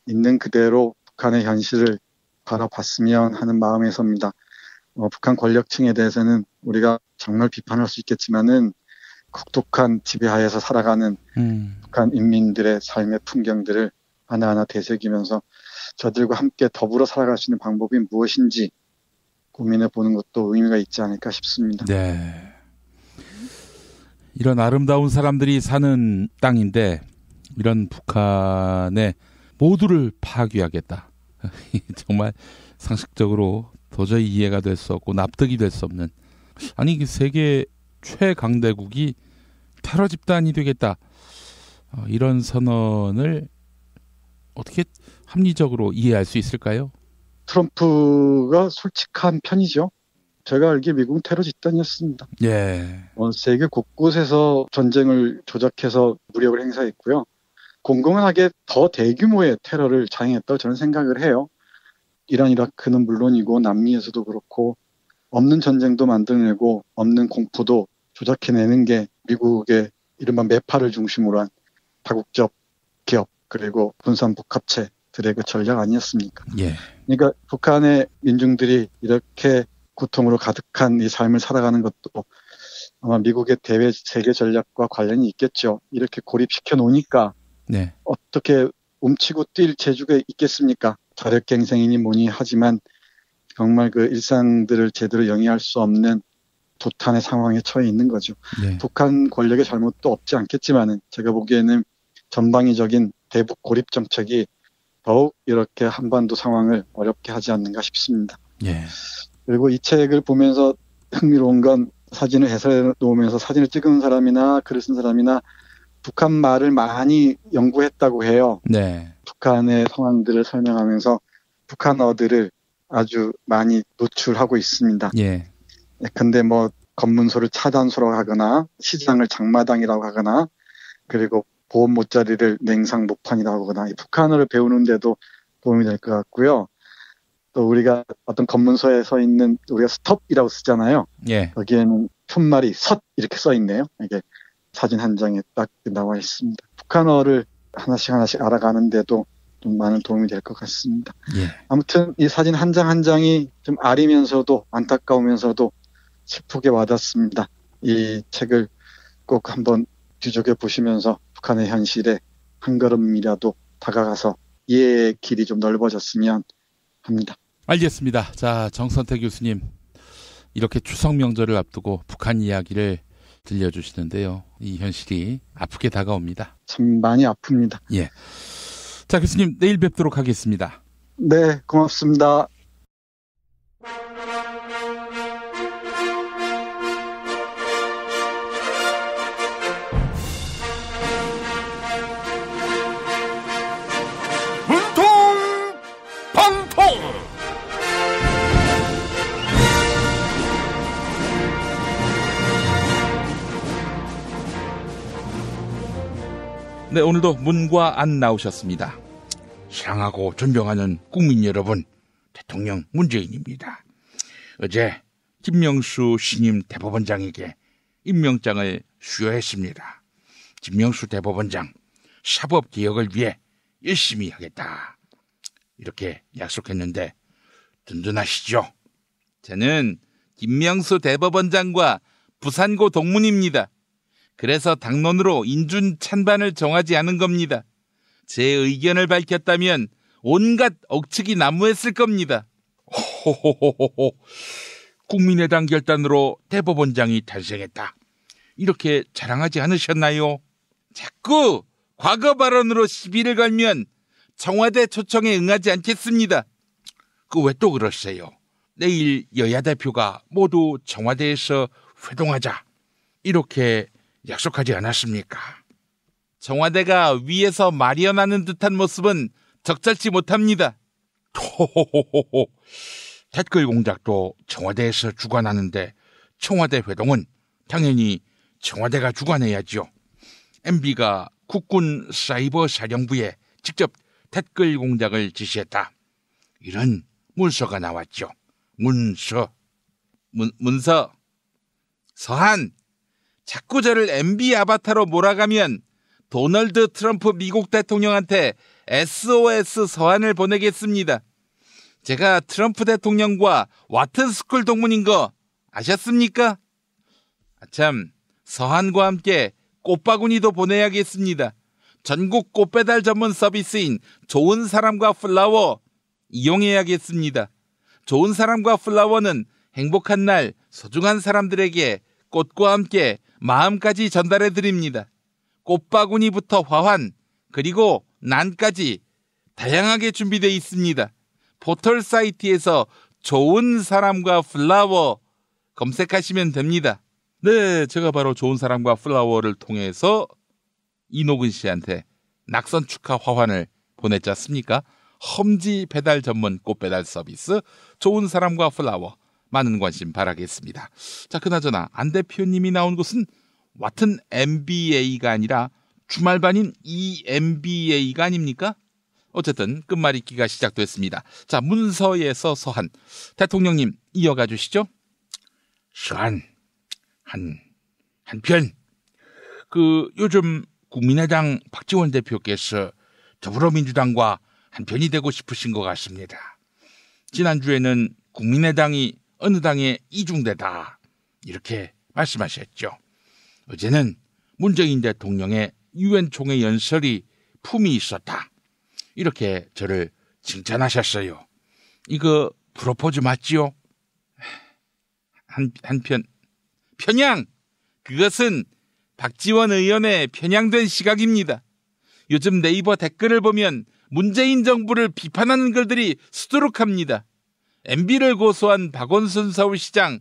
있는 그대로 북한의 현실을 바라봤으면 하는 마음에서입니다. 북한 권력층에 대해서는 우리가 정말 비판할 수 있겠지만은 혹독한 지배하에서 살아가는 북한 인민들의 삶의 풍경들을 하나하나 되새기면서 저들과 함께 더불어 살아갈 수 있는 방법이 무엇인지 고민해 보는 것도 의미가 있지 않을까 싶습니다. 네. 이런 아름다운 사람들이 사는 땅인데 이런 북한의 모두를 파괴하겠다. 정말 상식적으로 도저히 이해가 될 수 없고 납득이 될 수 없는, 아니 세계 최강대국이 테러 집단이 되겠다, 이런 선언을 어떻게 합리적으로 이해할 수 있을까요? 트럼프가 솔직한 편이죠. 제가 알기에 미국은 테러 집단이었습니다. 예. 세계 곳곳에서 전쟁을 조작해서 무력을 행사했고요. 공공하게 더 대규모의 테러를 자행했다고 저는 생각을 해요. 이란, 이라크는 물론이고 남미에서도 그렇고 없는 전쟁도 만들어내고 없는 공포도 조작해내는 게 미국의 이른바 매파를 중심으로 한 다국적 기업 그리고 분산 복합체들의 그 전략 아니었습니까? 예. 그러니까 북한의 민중들이 이렇게 고통으로 가득한 이 삶을 살아가는 것도 아마 미국의 대외 세계 전략과 관련이 있겠죠. 이렇게 고립시켜 놓으니까 네. 어떻게 움츠고 뛸 재주가 있겠습니까? 자력갱생이니 뭐니 하지만 정말 그 일상들을 제대로 영위할 수 없는 도탄의 상황에 처해 있는 거죠. 네. 북한 권력의 잘못도 없지 않겠지만은 제가 보기에는 전방위적인 대북 고립 정책이 더욱 이렇게 한반도 상황을 어렵게 하지 않는가 싶습니다. 예. 그리고 이 책을 보면서 흥미로운 건 사진을 해설해 놓으면서 사진을 찍은 사람이나 글을 쓴 사람이나 북한 말을 많이 연구했다고 해요. 네. 북한의 상황들을 설명하면서 북한어들을 아주 많이 노출하고 있습니다. 예. 근데 뭐 검문소를 차단소라고 하거나 시장을 장마당이라고 하거나 그리고 보험 모짜리를 냉상목판이라고 하거나 이 북한어를 배우는데도 도움이 될 것 같고요. 또 우리가 어떤 검문소에 서 있는 우리가 스톱이라고 쓰잖아요. 예. 거기에는 푯말이 섰 이렇게 써 있네요. 이게 사진 한 장에 딱 나와 있습니다. 북한어를 하나씩 알아가는데도 좀 많은 도움이 될 것 같습니다. 예. 아무튼 이 사진 한 장 한 장이 좀 아리면서도 안타까우면서도 슬프게 와닿습니다. 이 책을 꼭 한번 뒤적여 보시면서 북한의 현실에 한 걸음이라도 다가가서 이해의 길이 좀 넓어졌으면 합니다. 알겠습니다. 자, 정선태 교수님, 이렇게 추석 명절을 앞두고 북한 이야기를 들려주시는데요. 이 현실이 아프게 다가옵니다. 참 많이 아픕니다. 예. 자, 교수님, 내일 뵙도록 하겠습니다. 네, 고맙습니다. 네, 오늘도 문과 안 나오셨습니다. 사랑하고 존경하는 국민 여러분, 대통령 문재인입니다. 어제 김명수 신임 대법원장에게 임명장을 수여했습니다. 김명수 대법원장, 사법개혁을 위해 열심히 하겠다, 이렇게 약속했는데 든든하시죠? 저는 김명수 대법원장과 부산고 동문입니다. 그래서 당론으로 인준 찬반을 정하지 않은 겁니다. 제 의견을 밝혔다면 온갖 억측이 난무했을 겁니다. 호호호호호. 국민의당 결단으로 대법원장이 탄생했다, 이렇게 자랑하지 않으셨나요? 자꾸 과거 발언으로 시비를 걸면 청와대 초청에 응하지 않겠습니다. 그 왜 또 그러세요? 내일 여야 대표가 모두 청와대에서 회동하자, 이렇게 약속하지 않았습니까? 청와대가 위에서 마련하는 듯한 모습은 적절치 못합니다. 호호호호호. 댓글 공작도 청와대에서 주관하는데 청와대 회동은 당연히 청와대가 주관해야죠. MB가 국군 사이버 사령부에 직접 댓글 공작을 지시했다, 이런 문서가 나왔죠. 문서. 서한, 자꾸 저를 MB 아바타로 몰아가면 도널드 트럼프 미국 대통령한테 SOS 서한을 보내겠습니다. 제가 트럼프 대통령과 와튼스쿨 동문인 거 아셨습니까? 아참, 서한과 함께 꽃바구니도 보내야겠습니다. 전국 꽃배달 전문 서비스인 좋은 사람과 플라워 이용해야겠습니다. 좋은 사람과 플라워는 행복한 날 소중한 사람들에게 꽃과 함께 마음까지 전달해 드립니다. 꽃바구니부터 화환, 그리고 난까지 다양하게 준비되어 있습니다. 포털 사이트에서 좋은 사람과 플라워 검색하시면 됩니다. 네, 제가 바로 좋은 사람과 플라워를 통해서 이노근 씨한테 낙선 축하 화환을 보냈지 않습니까? 험지 배달 전문 꽃배달 서비스 좋은 사람과 플라워 많은 관심 바라겠습니다. 자, 그나저나 안 대표님이 나온 곳은 와튼 MBA가 아니라 주말반인 EMBA가 아닙니까? 어쨌든 끝말잇기가 시작됐습니다. 자, 문서에서 서한 대통령님 이어가 주시죠. 서한 한편 요즘 국민의당 박지원 대표께서 더불어민주당과 한편이 되고 싶으신 것 같습니다. 지난주에는 국민의당이 어느 당의 이중대다 이렇게 말씀하셨죠. 어제는 문재인 대통령의 유엔 총회 연설이 품이 있었다 이렇게 저를 칭찬하셨어요. 이거 프로포즈 맞지요? 한편 편향, 그것은 박지원 의원의 편향된 시각입니다. 요즘 네이버 댓글을 보면 문재인 정부를 비판하는 글들이 수두룩합니다. MB를 고소한 박원순 서울시장,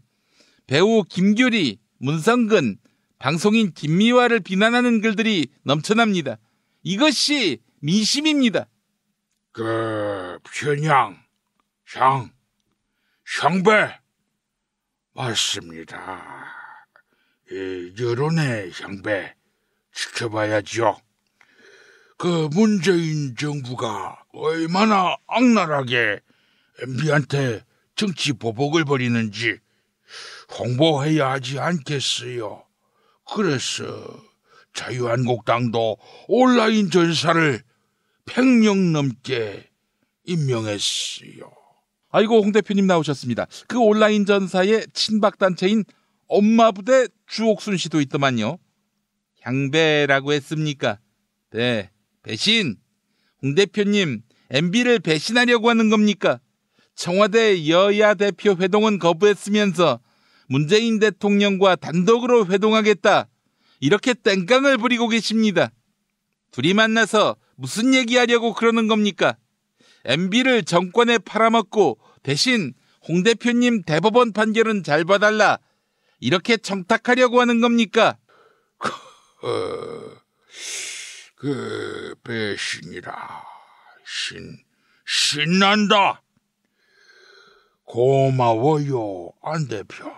배우 김규리, 문성근, 방송인 김미화를 비난하는 글들이 넘쳐납니다. 이것이 민심입니다. 편향, 향배 맞습니다. 여론의 향배 지켜봐야죠. 문재인 정부가 얼마나 악랄하게 MB한테 정치 보복을 벌이는지 홍보해야 하지 않겠어요. 그래서 자유한국당도 온라인 전사를 100명 넘게 임명했어요. 아이고, 홍 대표님 나오셨습니다. 그 온라인 전사의 친박단체인 엄마부대 주옥순 씨도 있더만요. 향배라고 했습니까? 네, 배신. 홍 대표님, MB를 배신하려고 하는 겁니까? 청와대 여야 대표 회동은 거부했으면서 문재인 대통령과 단독으로 회동하겠다 이렇게 땡깡을 부리고 계십니다. 둘이 만나서 무슨 얘기하려고 그러는 겁니까? MB를 정권에 팔아먹고 대신 홍 대표님 대법원 판결은 잘 봐달라 이렇게 청탁하려고 하는 겁니까? 배신이라 신난다. 고마워요, 안 대표.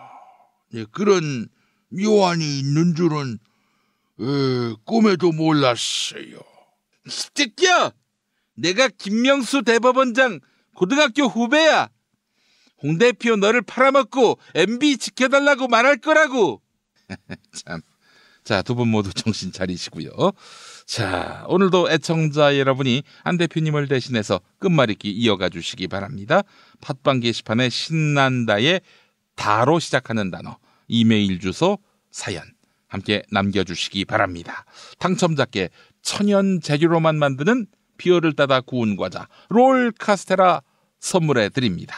그런 묘안이 있는 줄은 꿈에도 몰랐어요. 새끼야! 내가 김명수 대법원장 고등학교 후배야. 홍 대표 너를 팔아먹고 MB 지켜달라고 말할 거라고. 참. 자, 두 분 모두 정신 차리시고요. 자, 오늘도 애청자 여러분이 안 대표님을 대신해서 끝말잇기 이어가 주시기 바랍니다. 팟빵 게시판에 신난다의 다로 시작하는 단어, 이메일 주소, 사연 함께 남겨주시기 바랍니다. 당첨자께 천연 재료로만 만드는 비어를 따다 구운 과자 롤 카스테라 선물해 드립니다.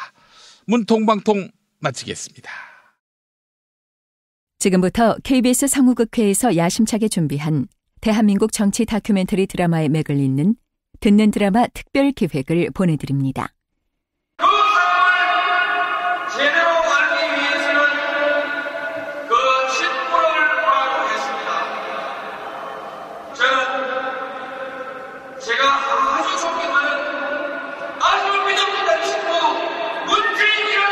문통방통 마치겠습니다. 지금부터 KBS 성우극회에서 야심차게 준비한 대한민국 정치 다큐멘터리 드라마의 맥을 잇는 듣는 드라마 특별 기획을 보내드립니다. 제대로 알기 위해서는 그 친구를 파악했습니다. 저는 제가 아주 존경하는 아주 믿음직한 친구 문재인이를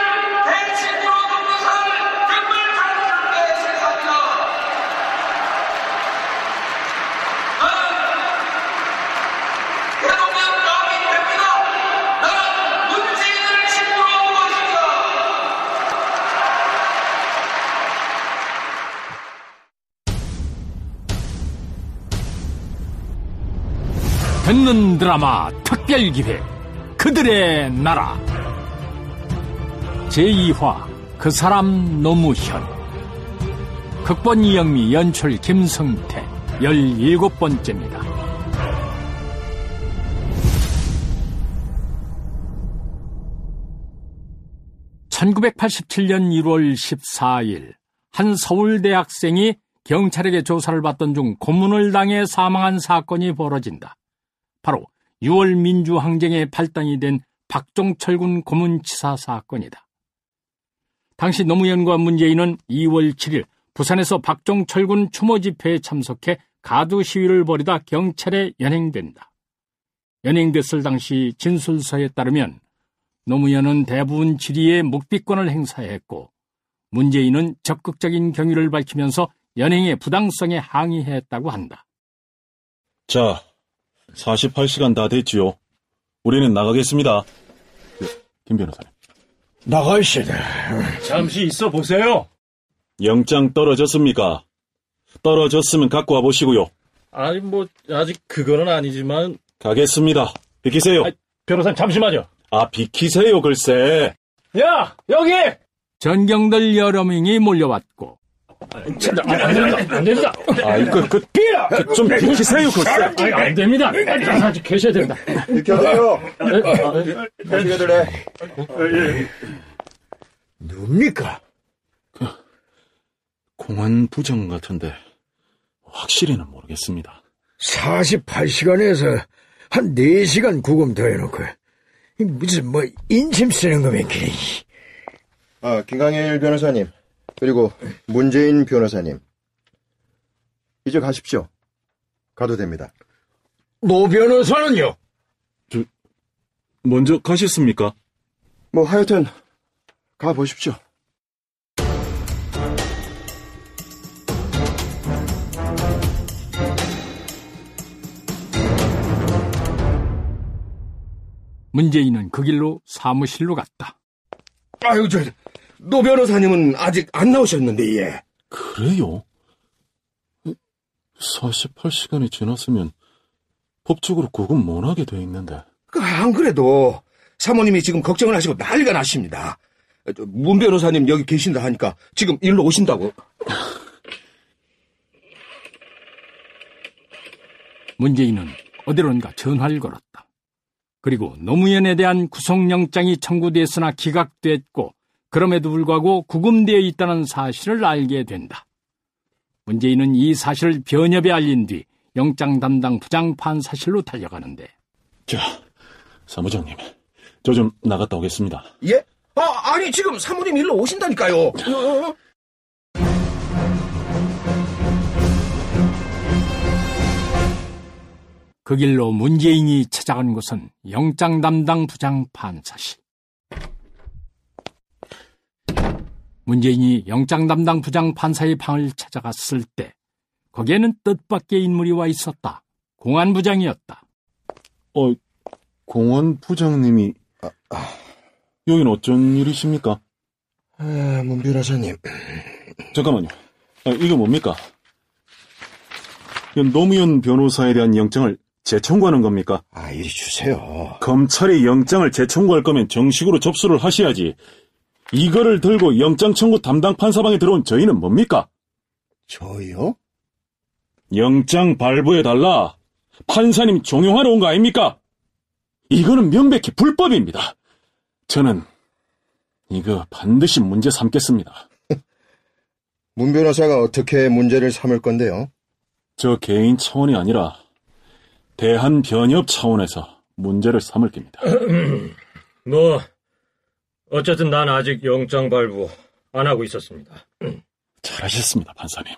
대친구로 돕는 사람을 정말 감사하게 생각합니다. 나는 대통령 마음이 됩니다. 나는 문재인을 친구로 보고 있습니다. 듣는 드라마 특별기획 그들의 나라 제2화 그 사람 노무현 극본 이영미 연출 김성태 17번째입니다. (1987년 1월 14일) 한 서울대학생이 경찰에게 조사를 받던 중 고문을 당해 사망한 사건이 벌어진다. 바로 6월 민주항쟁의 발단이 된 박종철 군 고문치사 사건이다. 당시 노무현과 문재인은 2월 7일 부산에서 박종철 군 추모 집회에 참석해 가두 시위를 벌이다 경찰에 연행된다. 연행됐을 당시 진술서에 따르면 노무현은 대부분 질의에 묵비권을 행사했고 문재인은 적극적인 경위를 밝히면서 연행의 부당성에 항의했다고 한다. 자, 48시간 다 됐지요. 우리는 나가겠습니다. 김 변호사님. 나가시다. 잠시 있어 보세요. 영장 떨어졌습니까? 떨어졌으면 갖고 와보시고요. 아니, 아직 그거는 아니지만. 가겠습니다. 비키세요. 변호사님, 잠시만요. 비키세요, 글쎄. 야, 여기! 전경들 여러 명이 몰려왔고. 안 됩니다. 좀 비키세요, 글쎄. 안 됩니다. 아직 계셔야 된다. 비켜세요. 가시게들래. 뭡니까? 공안 부정 같은데 확실히는 모르겠습니다. 48시간에서 한 4시간 구금 더 해놓고 무슨 인심 쓰는 거면 그래. 김강일 변호사님 그리고 문재인 변호사님 이제 가십시오. 가도 됩니다. 노 변호사는요? 먼저 가셨습니까? 하여튼 가보십시오. 문재인은 그 길로 사무실로 갔다. 아유, 노 변호사님은 아직 안 나오셨는데, 예. 그래요? 48시간이 지났으면 법적으로 구금 못하게 돼 있는데. 안 그래도 사모님이 지금 걱정을 하시고 난리가 나십니다. 문 변호사님 여기 계신다 하니까 지금 일로 오신다고. 문재인은 어디론가 전화를 걸었다. 그리고 노무현에 대한 구속영장이 청구됐으나 기각됐고 그럼에도 불구하고 구금되어 있다는 사실을 알게 된다. 문재인은 이 사실을 변협에 알린 뒤 영장 담당 부장판사실로 달려가는데. 자, 사무장님, 저 좀 나갔다 오겠습니다. 예? 아니 지금 사모님 일로 오신다니까요. 그 길로 문재인이 찾아간 곳은 영장 담당 부장판사실. 문재인이 영장 담당 부장판사의 방을 찾아갔을 때 거기에는 뜻밖의 인물이 와 있었다. 공안부장이었다. 공안부장님이 여긴 어쩐 일이십니까? 문 변호사님. 잠깐만요. 이거 뭡니까? 노무현 변호사에 대한 영장을 재청구하는 겁니까? 이리 주세요. 검찰이 영장을 재청구할 거면 정식으로 접수를 하셔야지. 이거를 들고 영장 청구 담당 판사방에 들어온 저희는 뭡니까? 저요? 영장 발부해달라. 판사님 종용하러 온 거 아닙니까? 이거는 명백히 불법입니다. 저는 이거 반드시 문제 삼겠습니다. 문 변호사가 어떻게 문제를 삼을 건데요? 저 개인 차원이 아니라 대한변협 차원에서 문제를 삼을 겁니다. 어쨌든 난 아직 영장 발부 안 하고 있었습니다. 잘하셨습니다, 판사님.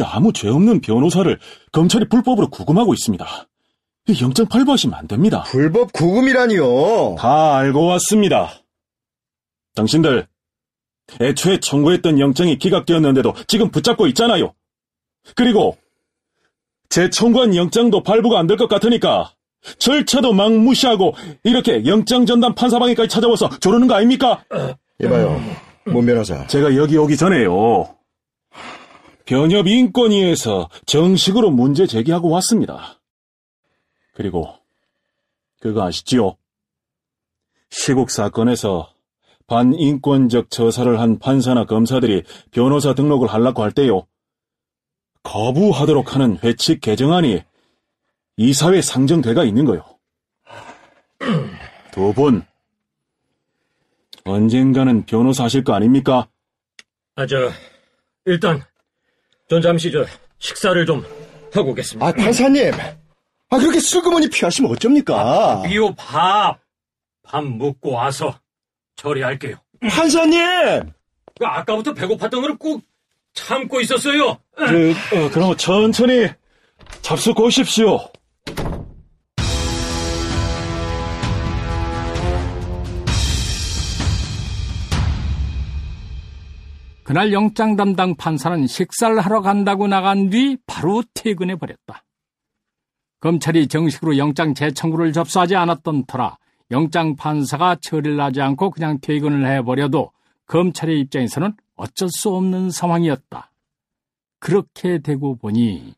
아무 죄 없는 변호사를 검찰이 불법으로 구금하고 있습니다. 영장 발부하시면 안 됩니다. 불법 구금이라니요? 다 알고 왔습니다. 당신들 애초에 청구했던 영장이 기각되었는데도 지금 붙잡고 있잖아요. 그리고 재청구한 영장도 발부가 안 될 것 같으니까 절차도 막 무시하고 이렇게 영장 전담 판사방에까지 찾아와서 저러는 거 아닙니까? 이봐요, 문 변호사. 제가 여기 오기 전에요. 변협 인권위에서 정식으로 문제 제기하고 왔습니다. 그리고 그거 아시지요? 시국 사건에서 반인권적 처사를 한 판사나 검사들이 변호사 등록을 하려고 할 때요. 거부하도록 하는 회칙 개정안이 이사회에 상정돼가 있는 거요. 두 분, 언젠가는 변호사 하실 거 아닙니까? 일단 전 잠시 식사를 좀 하고 오겠습니다. 판사님, 그렇게 슬그머니 피하시면 어쩝니까? 이요 밥. 밥 먹고 와서 처리할게요. 판사님! 아까부터 배고팠던 걸 꼭 참고 있었어요. 그럼 천천히 잡수고 오십시오. 그날 영장 담당 판사는 식사를 하러 간다고 나간 뒤 바로 퇴근해버렸다. 검찰이 정식으로 영장 재청구를 접수하지 않았던 터라 영장 판사가 처리를 하지 않고 그냥 퇴근을 해버려도 검찰의 입장에서는 어쩔 수 없는 상황이었다. 그렇게 되고 보니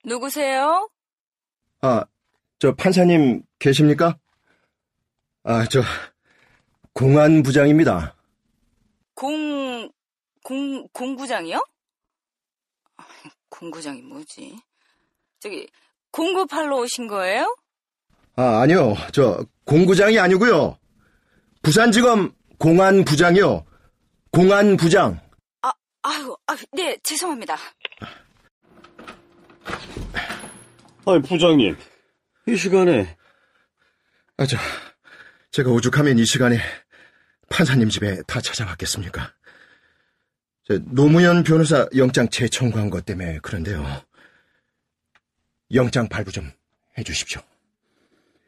누구세요? 저 판사님 계십니까? 저 공안부장입니다. 공구장이요? 공구장이 뭐지? 공구팔로 오신 거예요? 아니요. 저 공구장이 아니고요. 부산지검 공안부장이요. 공안부장. 네, 죄송합니다. 부장님, 이 시간에. 제가 오죽하면 이 시간에 판사님 집에 다 찾아왔겠습니까? 노무현 변호사 영장 재청구한 것 때문에 그런데요. 영장 발부 좀 해주십시오.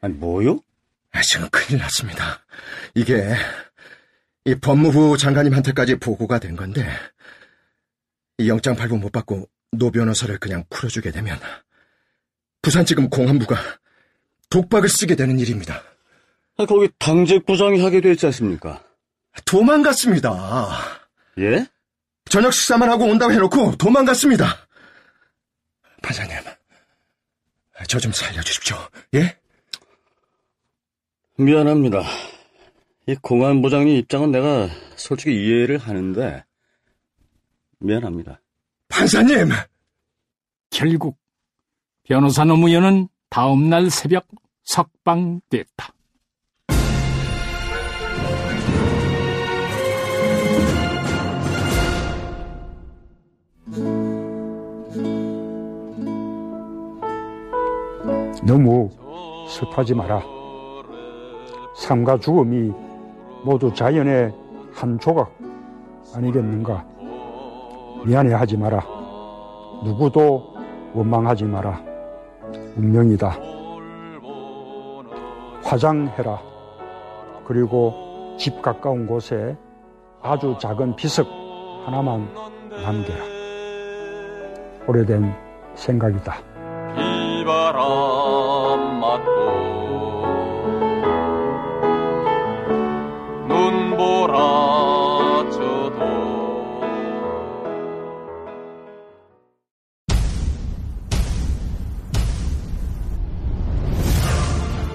뭐요? 지금 큰일 났습니다. 이게 이 법무부 장관님한테까지 보고가 된 건데 이 영장 발부 못 받고 노 변호사를 그냥 풀어주게 되면 부산지검 공안부가 독박을 쓰게 되는 일입니다. 거기 당직부장이 하게 되지 않습니까? 도망갔습니다. 예? 저녁 식사만 하고 온다고 해놓고 도망갔습니다. 판사님, 저 좀 살려주십시오. 예? 미안합니다. 이 공안부장님 입장은 내가 솔직히 이해를 하는데 미안합니다. 판사님! 결국 변호사 노무현은 다음날 새벽 석방됐다. 너무 슬퍼하지 마라. 삶과 죽음이 모두 자연의 한 조각 아니겠는가. 미안해하지 마라. 누구도 원망하지 마라. 운명이다. 화장해라. 그리고 집 가까운 곳에 아주 작은 비석 하나만 남겨라. 오래된 생각이다. 비바람 맞고 눈보라쳐도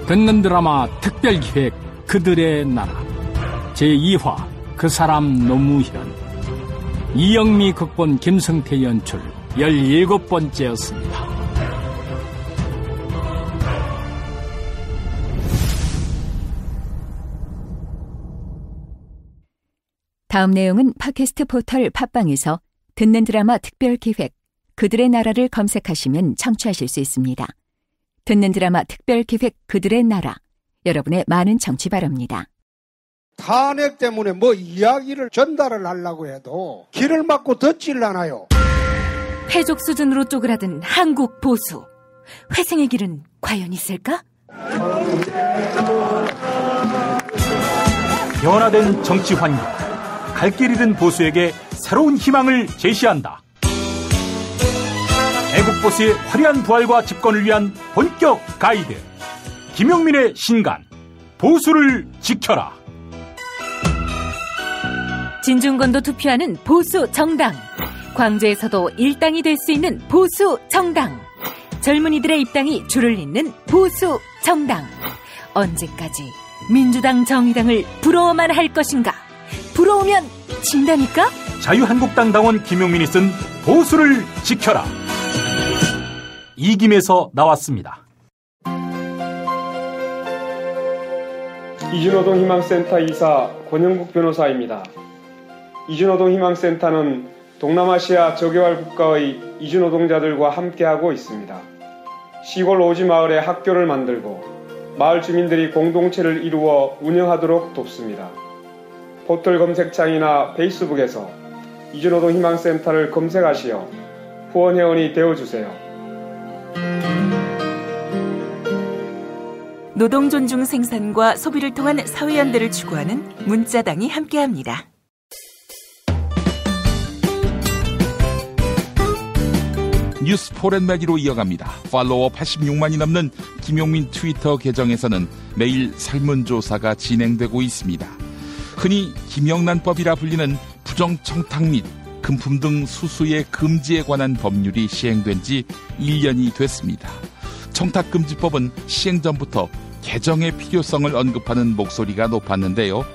듣는 드라마 특별기획 그들의 나라 제2화 그 사람 노무현 이영미 극본 김성태 연출 17번째였습니다. 다음 내용은 팟캐스트 포털 팟빵에서 듣는 드라마 특별기획 그들의 나라를 검색하시면 청취하실 수 있습니다. 듣는 드라마 특별기획 그들의 나라 여러분의 많은 청취 바랍니다. 탄핵 때문에 이야기를 전달을 하려고 해도 길을 막고 듣질 않아요. 패족 수준으로 쪼그라든 한국 보수. 회생의 길은 과연 있을까? 변화된 정치 환경, 갈 길 잃은 보수에게 새로운 희망을 제시한다. 애국 보수의 화려한 부활과 집권을 위한 본격 가이드. 김용민의 신간, 보수를 지켜라. 진중권도 투표하는 보수 정당. 광주에서도 일당이 될 수 있는 보수 정당. 젊은이들의 입당이 줄을 잇는 보수 정당. 언제까지 민주당 정의당을 부러워만 할 것인가? 부러우면 진다니까? 자유한국당 당원 김용민이 쓴 보수를 지켜라. 이김에서 나왔습니다. 이주노동 희망센터 이사 권영국 변호사입니다. 이주노동 희망센터는 동남아시아 저개발 국가의 이주노동자들과 함께하고 있습니다. 시골 오지 마을에 학교를 만들고 마을 주민들이 공동체를 이루어 운영하도록 돕습니다. 포털 검색창이나 페이스북에서 이주노동 희망센터를 검색하시어 후원회원이 되어주세요. 노동 존중 생산과 소비를 통한 사회연대를 추구하는 문자당이 함께합니다. 뉴스 포렌매기로 이어갑니다. 팔로워 86만이 넘는 김용민 트위터 계정에서는 매일 설문조사가 진행되고 있습니다. 흔히 김영란법이라 불리는 부정청탁 및 금품 등 수수의 금지에 관한 법률이 시행된 지 1년이 됐습니다. 청탁금지법은 시행 전부터 개정의 필요성을 언급하는 목소리가 높았는데요.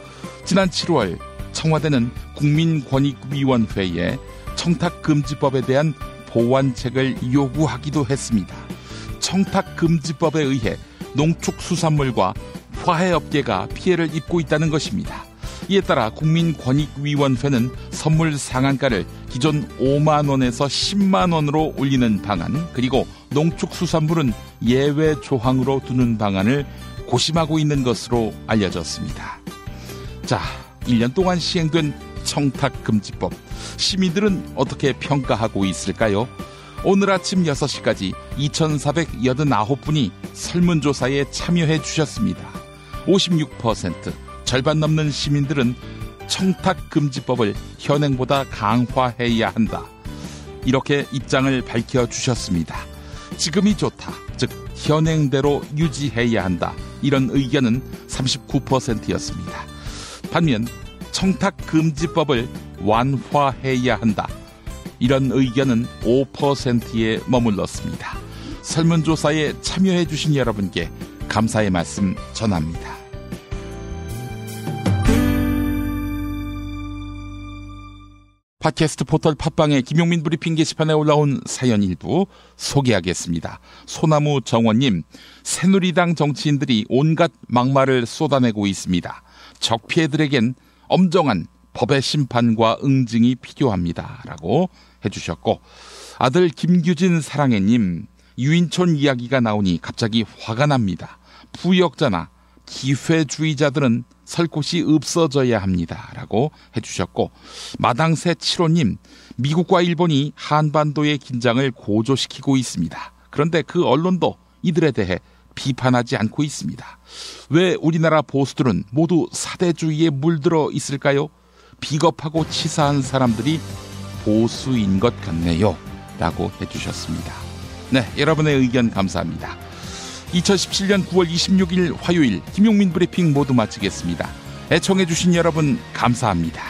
지난 7월 청와대는 국민권익위원회에 청탁금지법에 대한 보완책을 요구하기도 했습니다. 청탁금지법에 의해 농축수산물과 화훼업계가 피해를 입고 있다는 것입니다. 이에 따라 국민권익위원회는 선물 상한가를 기존 5만 원에서 10만 원으로 올리는 방안, 그리고 농축수산물은 예외 조항으로 두는 방안을 고심하고 있는 것으로 알려졌습니다. 자, 1년 동안 시행된 청탁금지법, 시민들은 어떻게 평가하고 있을까요? 오늘 아침 6시까지 2,489분이 설문조사에 참여해 주셨습니다. 56%, 절반 넘는 시민들은 청탁금지법을 현행보다 강화해야 한다, 이렇게 입장을 밝혀주셨습니다. 지금이 좋다, 즉 현행대로 유지해야 한다, 이런 의견은 39%였습니다. 반면 청탁금지법을 완화해야 한다, 이런 의견은 5%에 머물렀습니다. 설문조사에 참여해 주신 여러분께 감사의 말씀 전합니다. 팟캐스트 포털 팟빵의 김용민 브리핑 게시판에 올라온 사연 일부 소개하겠습니다. 소나무 정원님, 새누리당 정치인들이 온갖 막말을 쏟아내고 있습니다. 적폐들에겐 엄정한 법의 심판과 응징이 필요합니다, 라고 해주셨고, 아들 김규진 사랑해님, 유인촌 이야기가 나오니 갑자기 화가 납니다. 부역자나 기회주의자들은 설 곳이 없어져야 합니다, 라고 해주셨고, 마당새 7호님, 미국과 일본이 한반도의 긴장을 고조시키고 있습니다. 그런데 그 언론도 이들에 대해 비판하지 않고 있습니다. 왜 우리나라 보수들은 모두 사대주의에 물들어 있을까요? 비겁하고 치사한 사람들이 보수인 것 같네요, 라고 해주셨습니다. 네, 여러분의 의견 감사합니다. 2017년 9월 26일 화요일 김용민 브리핑 모두 마치겠습니다. 애청해주신 여러분 감사합니다.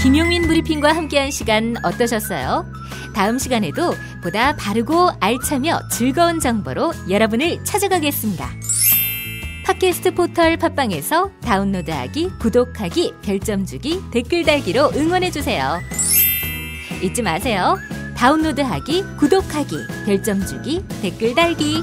김용민 브리핑과 함께한 시간 어떠셨어요? 다음 시간에도 보다 바르고 알차며 즐거운 정보로 여러분을 찾아가겠습니다. 팟캐스트 포털 팟빵에서 다운로드하기, 구독하기, 별점 주기, 댓글 달기로 응원해주세요. 잊지 마세요. 다운로드하기, 구독하기, 별점 주기, 댓글 달기.